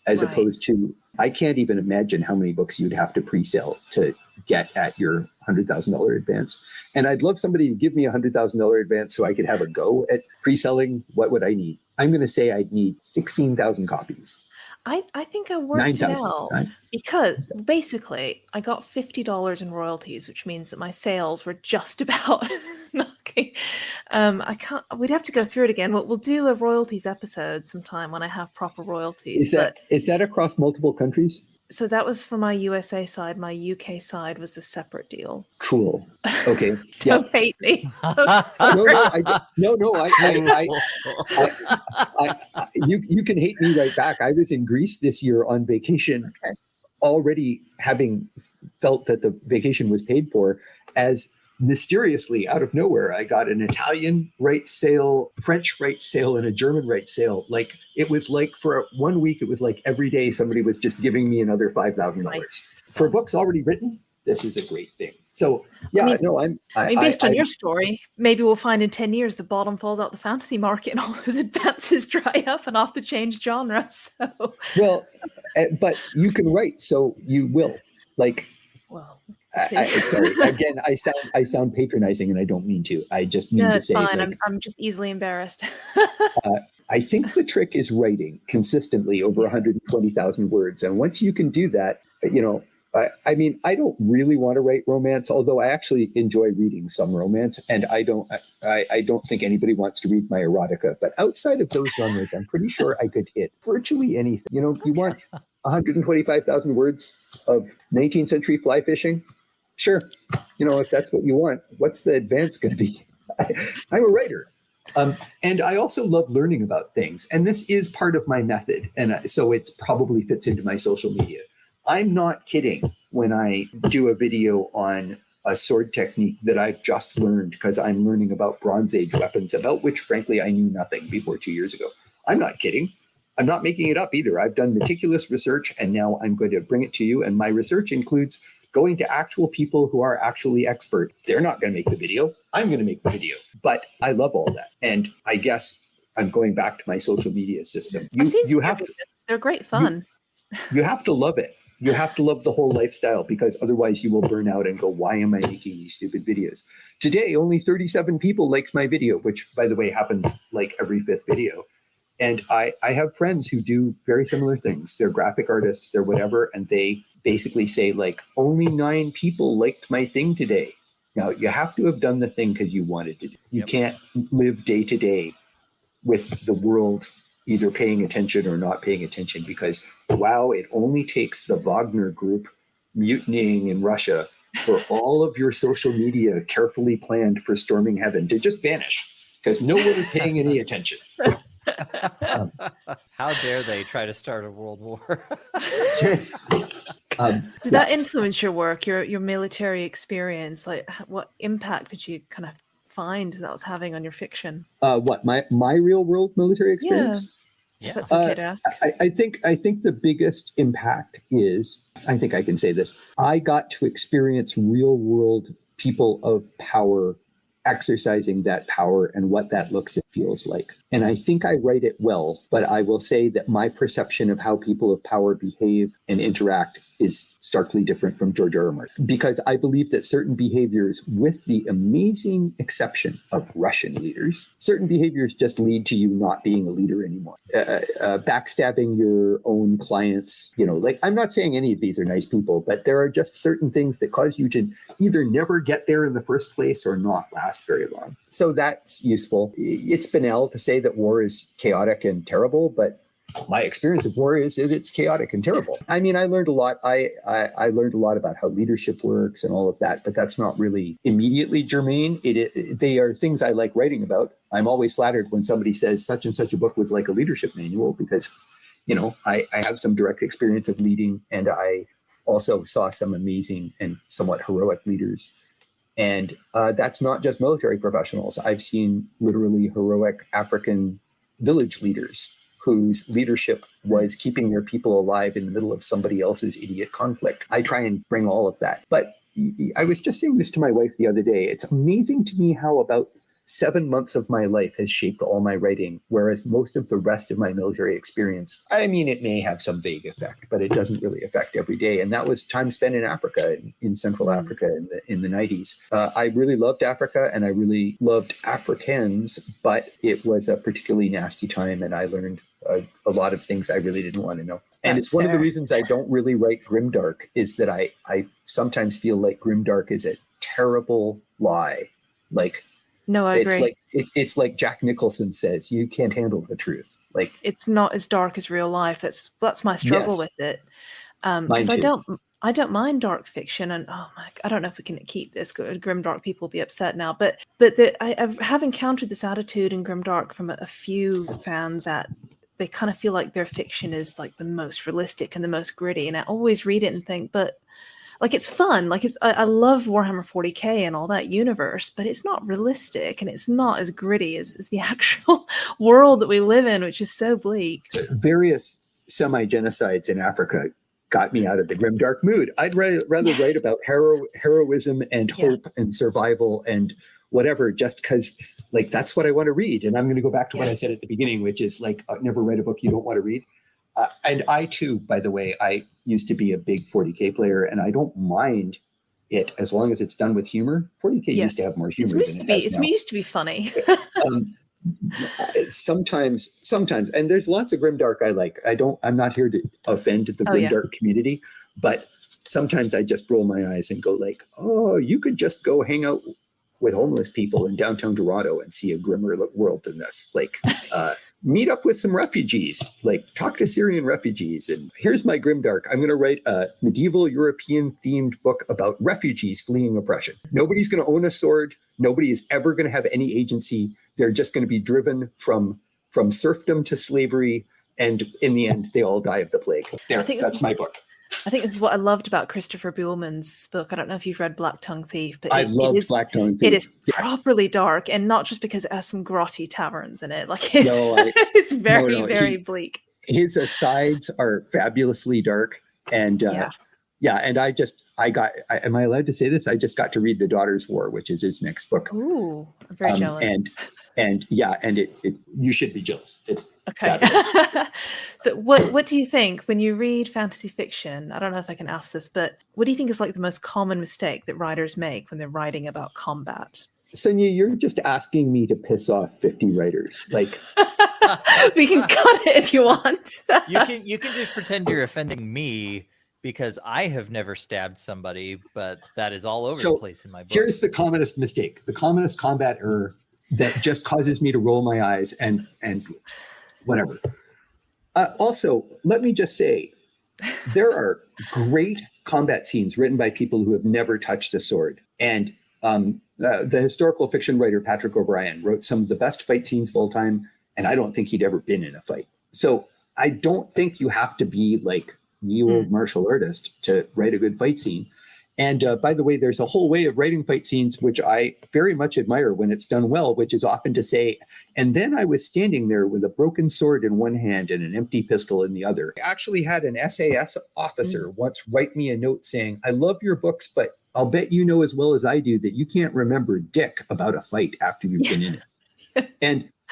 as Right. opposed to, I can't even imagine how many books you'd have to pre-sell to get at your $100,000 advance. And I'd love somebody to give me a $100,000 advance so I could have a go at pre-selling. What would I need? I'm going to say I'd need 16,000 copies. I think I worked it 9,000. out Right? because basically I got $50 in royalties, which means that my sales were just about knocking. I can't. We'd have to go through it again. We'll do a royalties episode sometime when I have proper royalties. Is that across multiple countries? So that was for my USA side. My UK side was a separate deal. Cool. Okay. Don't hate me. You can hate me right back. I was in Greece this year on vacation, already having felt that the vacation was paid for, as mysteriously out of nowhere, I got an Italian rights sale, French rights sale, and a German rights sale. Like, it was like for 1 week, it was like every day somebody was just giving me another $5,000 for books already written. This is a great thing. So yeah, based on your story, maybe we'll find in 10 years the bottom falls out the fantasy market and all those advances dry up and have to change genre. So well, but you can write, so you will. Like, well, sorry. Again, I sound patronizing, and I don't mean to. I just mean to say, fine. like, I'm just easily embarrassed. I think the trick is writing consistently over 120,000 words, and once you can do that, I mean, I don't really want to write romance, although I actually enjoy reading some romance, and I don't think anybody wants to read my erotica. But outside of those genres, I'm pretty sure I could hit virtually anything. You want 125,000 words of 19th century fly fishing? Sure. If that's what you want, what's the advance going to be? I'm a writer. And I also love learning about things. And this is part of my method. And so it probably fits into my social media. I'm not kidding when I do a video on a sword technique that I've just learned because I'm learning about Bronze Age weapons, about which, frankly, I knew nothing before 2 years ago. I'm not kidding. I'm not making it up either. I've done meticulous research, and now I'm going to bring it to you. And my research includes going to actual people who are actually expert. They're not going to make the video. I'm going to make the video. But I love all that. And I guess I'm going back to my social media system. They're great fun. You have to love it. You have to love the whole lifestyle, because otherwise you will burn out and go, why am I making these stupid videos? Today, only 37 people liked my video, which, by the way, happens like every fifth video. And I have friends who do very similar things. They're graphic artists, they're whatever, and they basically say, like, only 9 people liked my thing today. Now, you have to have done the thing because you wanted to do. You can't live day to day with the world either paying attention or not paying attention, because, wow, it only takes the Wagner group mutinying in Russia for all of your social media carefully planned for storming heaven to just vanish because no one is paying any attention. How dare they try to start a world war? Did that influence your work, your military experience? Like, what impact did you kind of find that was having on your fiction? What, my real world military experience? Yeah. That's okay to ask. I think the biggest impact is, I think I can say this, I got to experience real world people of power exercising that power and what that looks and feels like. And I think I write it well, but I will say that my perception of how people of power behave and interact is starkly different from George R. R. Martin, because I believe that certain behaviors, with the amazing exception of Russian leaders, certain behaviors just lead to you not being a leader anymore. Backstabbing your own clients, like, I'm not saying any of these are nice people, but there are just certain things that cause you to either never get there in the first place or not last very long. So that's useful. It's banal to say that war is chaotic and terrible, but my experience of war is that it's chaotic and terrible. I mean, I learned a lot. I learned a lot about how leadership works and all of that, but that's not really immediately germane. They are things I like writing about. I'm always flattered when somebody says such and such a book was like a leadership manual, because, I have some direct experience of leading, and I also saw some amazing and somewhat heroic leaders. And that's not just military professionals. I've seen literally heroic African village leaders whose leadership was keeping their people alive in the middle of somebody else's idiot conflict. I try and bring all of that. But I was just saying this to my wife the other day. It's amazing to me how about 7 months of my life has shaped all my writing, whereas most of the rest of my military experience, I mean, it may have some vague effect, but it doesn't really affect every day. And that was time spent in Africa, in Central Africa in the 90s. I really loved Africa and I really loved Africans, but it was a particularly nasty time and I learned a lot of things I really didn't want to know. And it's one of the reasons I don't really write grimdark is that I sometimes feel like grimdark is a terrible lie. Like, no, I agree. It's like Jack Nicholson says, you can't handle the truth. Like, it's not as dark as real life. That's my struggle with it. Because I don't mind dark fiction, and I don't know if we can keep this. Grimdark people will be upset now, but I have encountered this attitude in grimdark from a few fans that they kind of feel like their fiction is like the most realistic and the most gritty, and I always read it and think, but like it's fun, like I love Warhammer 40k and all that universe, but it's not realistic and it's not as gritty as the actual world that we live in, which is so bleak. Various semi-genocides in Africa got me out of the grimdark mood. I'd rather write about heroism and hope and survival and whatever, just because like that's what I want to read. And I'm going to go back to what I said at the beginning, which is like never write a book you don't want to read. And I too, by the way, I used to be a big 40k player, and I don't mind it as long as it's done with humor. 40k used to have more humor than it has now. It used to be funny. Sometimes, and there's lots of grimdark I like. I'm not here to offend the grimdark community, but sometimes I just roll my eyes and go like, oh, you could just go hang out with homeless people in downtown Toronto and see a grimmer world than this. Like, meet up with some refugees, like talk to Syrian refugees. And here's my grimdark. I'm going to write a medieval European themed book about refugees fleeing oppression. Nobody's going to own a sword. Nobody is ever going to have any agency. They're just going to be driven from serfdom to slavery. And in the end, they all die of the plague. That's my book. I think this is what I loved about Christopher Buehlman's book. I don't know if you've read Black Tongue Thief, but I love Black Tongue Thief. It is properly dark, and not just because it has some grotty taverns in it. Like it's very bleak. His asides are fabulously dark, and and I got. Am I allowed to say this? I just got to read The Daughter's War, which is his next book. Ooh, I'm very jealous. And you should be jealous. It's okay. So what do you think when you read fantasy fiction? I don't know if I can ask this, but what do you think is like the most common mistake that writers make when they're writing about combat? Sonia, you're just asking me to piss off 50 writers. Like, we can cut it if you want. You can just pretend you're offending me because I have never stabbed somebody, but that is all over the place in my book. Here's the commonest mistake, the commonest combat error that just causes me to roll my eyes and whatever. Also, let me just say, there are great combat scenes written by people who have never touched a sword. And the historical fiction writer Patrick O'Brien wrote some of the best fight scenes of all time, and I don't think he'd ever been in a fight. So I don't think you have to be like the old martial artist to write a good fight scene. And by the way, there's a whole way of writing fight scenes, which I very much admire when it's done well, which is often to say, and then I was standing there with a broken sword in one hand and an empty pistol in the other. I actually had an SAS officer once write me a note saying, I love your books, but I'll bet you know as well as I do that you can't remember dick about a fight after you've been in it.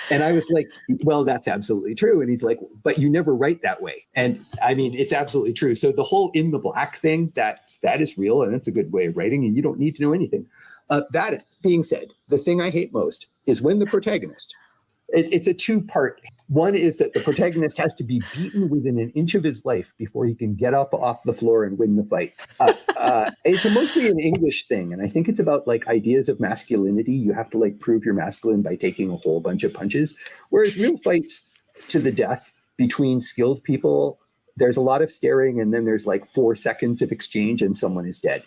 And I was like, well, that's absolutely true. And he's like, but you never write that way. And I mean, it's absolutely true. So the whole in the black thing, that is real. And it's a good way of writing. And you don't need to know anything. That being said, the thing I hate most is when the protagonist, it's a two-part. One is that the protagonist has to be beaten within an inch of his life before he can get up off the floor and win the fight. It's mostly an English thing. And I think it's about like ideas of masculinity. You have to like prove you're masculine by taking a whole bunch of punches. Whereas real fights to the death between skilled people, there's a lot of staring and then there's like 4 seconds of exchange and someone is dead.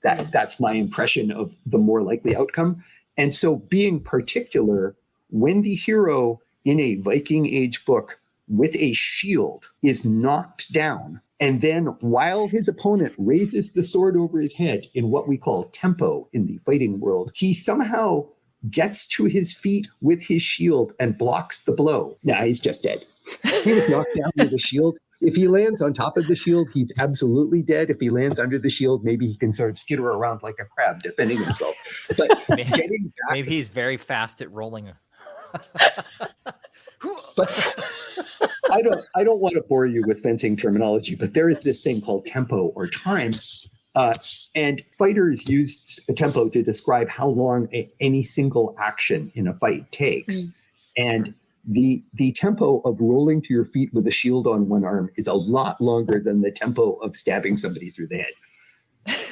That's my impression of the more likely outcome. And so being particular, when the hero in a Viking Age book with a shield is knocked down, and then while his opponent raises the sword over his head in what we call tempo in the fighting world, he somehow gets to his feet with his shield and blocks the blow. Nah, he's just dead. He was knocked down with a shield. If he lands on top of the shield, he's absolutely dead. If he lands under the shield, maybe he can sort of skitter around like a crab defending himself. But getting back, maybe he's very fast at rolling. But I don't want to bore you with fencing terminology, but there is this thing called tempo or time. And fighters use a tempo to describe how long any single action in a fight takes. And the tempo of rolling to your feet with a shield on one arm is a lot longer than the tempo of stabbing somebody through the head.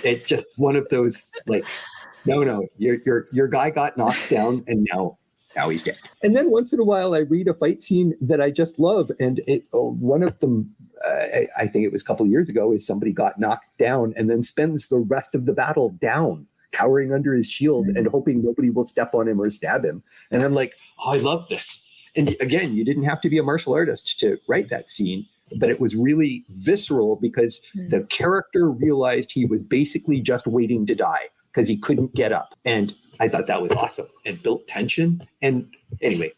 It's just one of those, like, no, your guy got knocked down and now he's dead. And then once in a while I read a fight scene that I just love. And one of them, I think it was a couple of years ago, is somebody got knocked down and then spends the rest of the battle down, cowering under his shield and hoping nobody will step on him or stab him. And I'm like, oh, I love this. And again, you didn't have to be a martial artist to write that scene, but it was really visceral because the character realized he was basically just waiting to die because he couldn't get up. And I thought that was awesome and built tension. And anyway.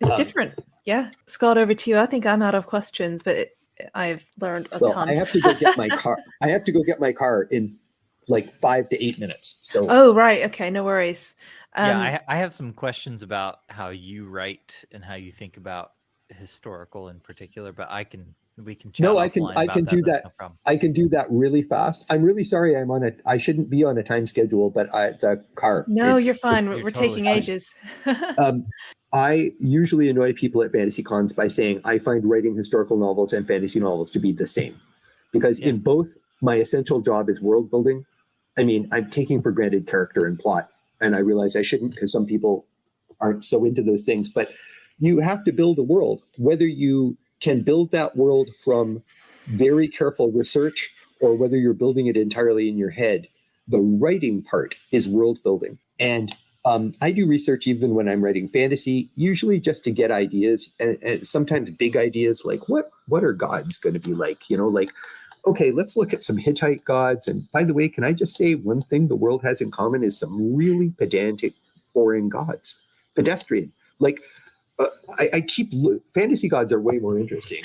It's different. Yeah. Scott, over to you. I think I'm out of questions, but I've learned a ton. I have to go get my car. I have to go get my car in like 5 to 8 minutes. So. Oh, right. Okay. No worries. I have some questions about how you write and how you think about historical in particular, but we can chat. No, I can do that. No, I can do that really fast. I'm really sorry. I shouldn't be on a time schedule, but the car. No, you're fine. We're totally taking fine. ages. I usually annoy people at fantasy cons by saying I find writing historical novels and fantasy novels to be the same, because in both my essential job is world building. I mean, I'm taking for granted character and plot, and I realize I shouldn't because some people aren't so into those things, but you have to build a world, whether you can build that world from very careful research or whether you're building it entirely in your head. The writing part is world building. And I do research even when I'm writing fantasy, usually just to get ideas and sometimes big ideas like what are gods going to be like? You know, like, okay, let's look at some Hittite gods. And by the way, can I just say one thing the world has in common is some really pedantic, boring gods. Pedestrian. Like, fantasy gods are way more interesting.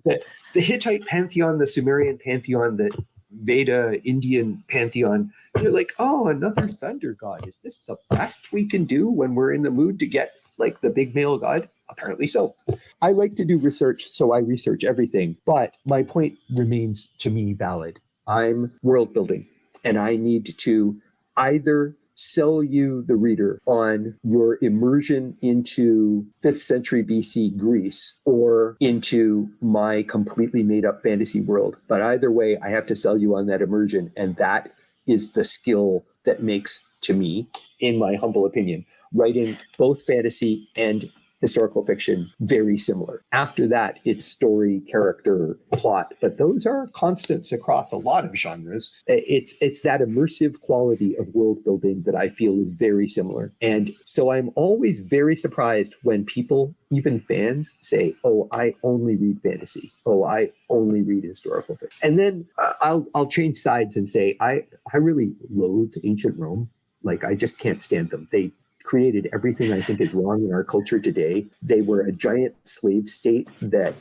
The Hittite pantheon, the Sumerian pantheon, the Veda Indian pantheon, you're like, oh, another thunder god. Is this the best we can do when we're in the mood to get like the big male god? Apparently so. I like to do research, so I research everything. But my point remains to me valid. I'm world building, and I need to either sell you, the reader, on your immersion into 5th century BC Greece or into my completely made up fantasy world. But either way, I have to sell you on that immersion. And that is the skill that makes, to me, in my humble opinion, writing both fantasy and historical fiction very similar. After that, it's story, character, plot, but those are constants across a lot of genres. It's that immersive quality of world building that I feel is very similar. And so I'm always very surprised when people, even fans, say, oh, I only read fantasy. Oh, I only read historical fiction. And then I'll change sides and say, I really loathe ancient Rome. Like, I just can't stand them. They created everything I think is wrong in our culture today. They were a giant slave state that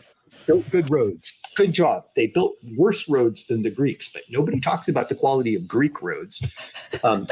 built good roads. Good job. They built worse roads than the Greeks, but nobody talks about the quality of Greek roads. A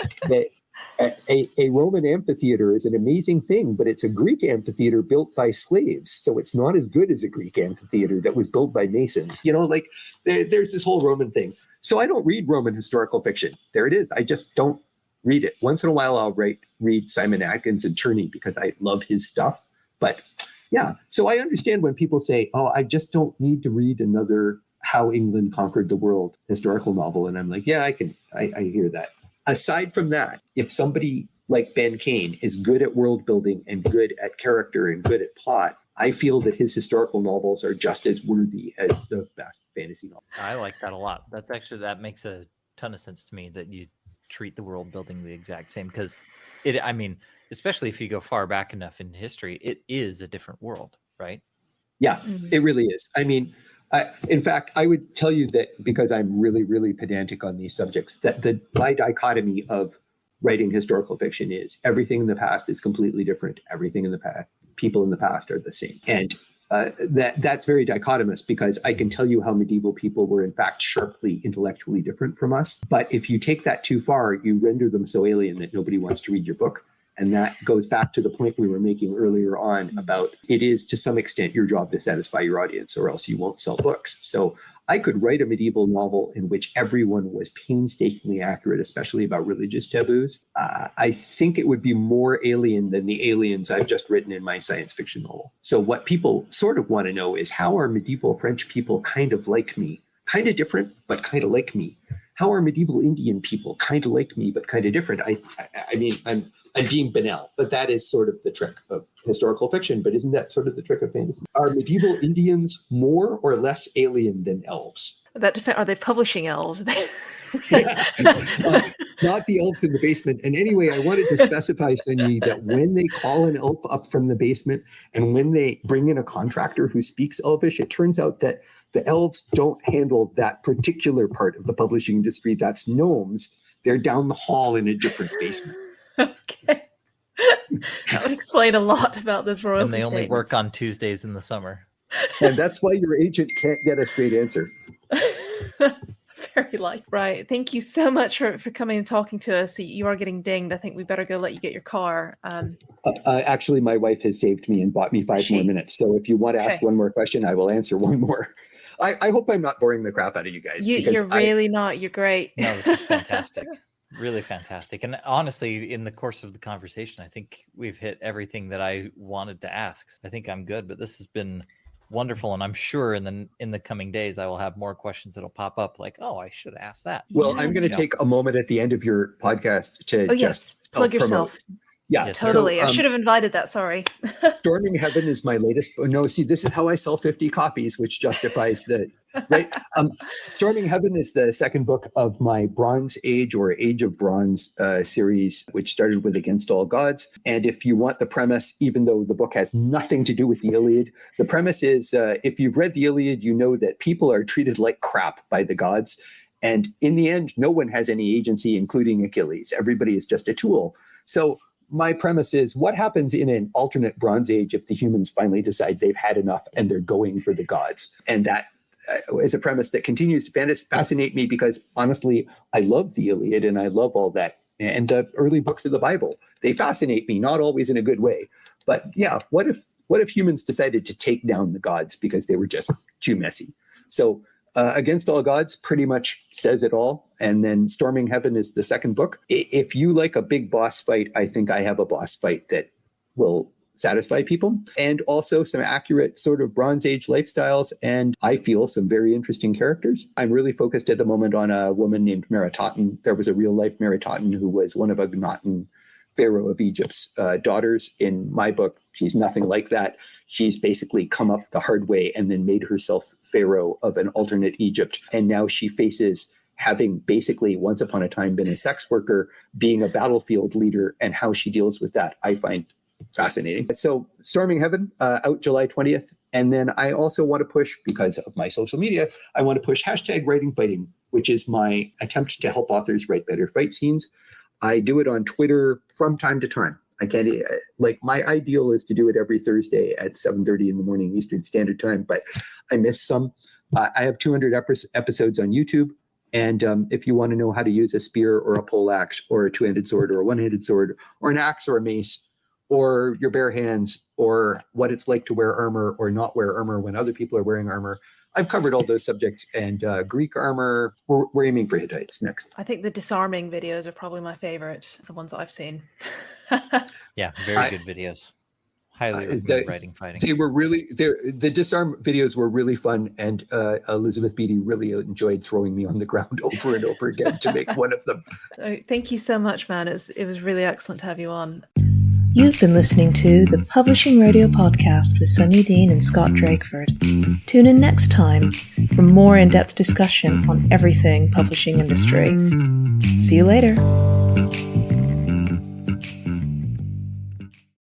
Roman amphitheater is an amazing thing, but it's a Greek amphitheater built by slaves. So it's not as good as a Greek amphitheater that was built by masons. You know, like there's this whole Roman thing. So I don't read Roman historical fiction. There it is. I just don't read it. Once in a while, I'll read Simon Atkins and Turney because I love his stuff. But yeah, so I understand when people say, oh, I just don't need to read another How England Conquered the World historical novel. And I'm like, yeah, I hear that. Aside from that, if somebody like Ben Kane is good at world building and good at character and good at plot, I feel that his historical novels are just as worthy as the best fantasy novel. I like that a lot. That makes a ton of sense to me that you treat the world building the exact same, because especially if you go far back enough in history, it is a different world, right? Yeah, It really is. I mean, in fact, I would tell you that because I'm really, really pedantic on these subjects, that my dichotomy of writing historical fiction is everything in the past is completely different. Everything in the past, people in the past are the same. And that's very dichotomous, because I can tell you how medieval people were in fact sharply intellectually different from us. But if you take that too far, you render them so alien that nobody wants to read your book. And that goes back to the point we were making earlier on about it is to some extent your job to satisfy your audience, or else you won't sell books. So I could write a medieval novel in which everyone was painstakingly accurate, especially about religious taboos. I think it would be more alien than the aliens I've just written in my science fiction novel. So what people sort of want to know is, how are medieval French people kind of like me? Kind of different, but kind of like me. How are medieval Indian people kind of like me, but kind of different? I mean, I'm being banal, but that is sort of the trick of historical fiction. But isn't that sort of the trick of fantasy? Are medieval Indians more or less alien than elves? Are they publishing elves? Not the elves in the basement. And anyway, I wanted to specify, Sunyi, that when they call an elf up from the basement and when they bring in a contractor who speaks Elvish, it turns out that the elves don't handle that particular part of the publishing industry. That's gnomes. They're down the hall in a different basement. Okay. That would explain a lot about this royalty And they only statements. work on Tuesdays in the summer. And that's why your agent can't get a straight answer. Very light. Right. Thank you so much for coming and talking to us. You are getting dinged. I think we better go let you get your car. Actually, my wife has saved me and bought me 5 more minutes. So if you want to ask one more question, I will answer one more. I hope I'm not boring the crap out of you guys. You're really not. You're great. No, this is fantastic. Really fantastic. And honestly, in the course of the conversation, I think we've hit everything that I wanted to ask. I think I'm good, but this has been wonderful. And I'm sure in the coming days, I will have more questions that'll pop up like, oh, I should ask that. Well, I'm going to take a moment at the end of your podcast to just plug yourself. Yeah, yes. Totally. I should have invited that. Sorry. Storming Heaven is my latest. No, see, this is how I sell 50 copies, which justifies the right. Storming Heaven is the second book of my Bronze Age or Age of Bronze series, which started with Against All Gods. And if you want the premise, even though the book has nothing to do with the Iliad, the premise is if you've read the Iliad, you know that people are treated like crap by the gods. And in the end, no one has any agency, including Achilles. Everybody is just a tool. So my premise is, what happens in an alternate Bronze Age if the humans finally decide they've had enough and they're going for the gods? And that is a premise that continues to fascinate me, because honestly, I love the Iliad and I love all that. And the early books of the Bible, they fascinate me, not always in a good way. But yeah, what if humans decided to take down the gods because they were just too messy? So Against All Gods pretty much says it all. And then Storming Heaven is the second book. If you like a big boss fight, I think I have a boss fight that will satisfy people. And also some accurate sort of Bronze Age lifestyles. And I feel some very interesting characters. I'm really focused at the moment on a woman named Meritaten. There was a real life Meritaten who was one of Akhenaten, Pharaoh of Egypt's daughters. In my book, she's nothing like that. She's basically come up the hard way and then made herself Pharaoh of an alternate Egypt. And now she faces having basically once upon a time been a sex worker, being a battlefield leader, and how she deals with that, I find fascinating. So Storming Heaven, out July 20th. And then I also want to push, because of my social media, I want to push #WritingFighting, which is my attempt to help authors write better fight scenes. I do it on Twitter from time to time. I can't, my ideal is to do it every Thursday at 7:30 in the morning Eastern Standard Time, but I miss some. I have 200 episodes on YouTube. And if you want to know how to use a spear or a poleaxe or a two-handed sword or a one-handed sword or an axe or a mace or your bare hands or what it's like to wear armor or not wear armor when other people are wearing armor, I've covered all those subjects. And Greek armor, we're aiming for Hittites next. I think the disarming videos are probably my favorite, the ones that I've seen. Yeah, very good videos. Highly recommend Writing Fighting. They were really the disarm videos were really fun, and Elizabeth Beatty really enjoyed throwing me on the ground over and over again to make one of them. Thank you so much, man. It was really excellent to have you on. You've been listening to the Publishing Radio Podcast with Sunyi Dean and Scott Drakeford. Tune in next time for more in-depth discussion on everything publishing industry. See you later.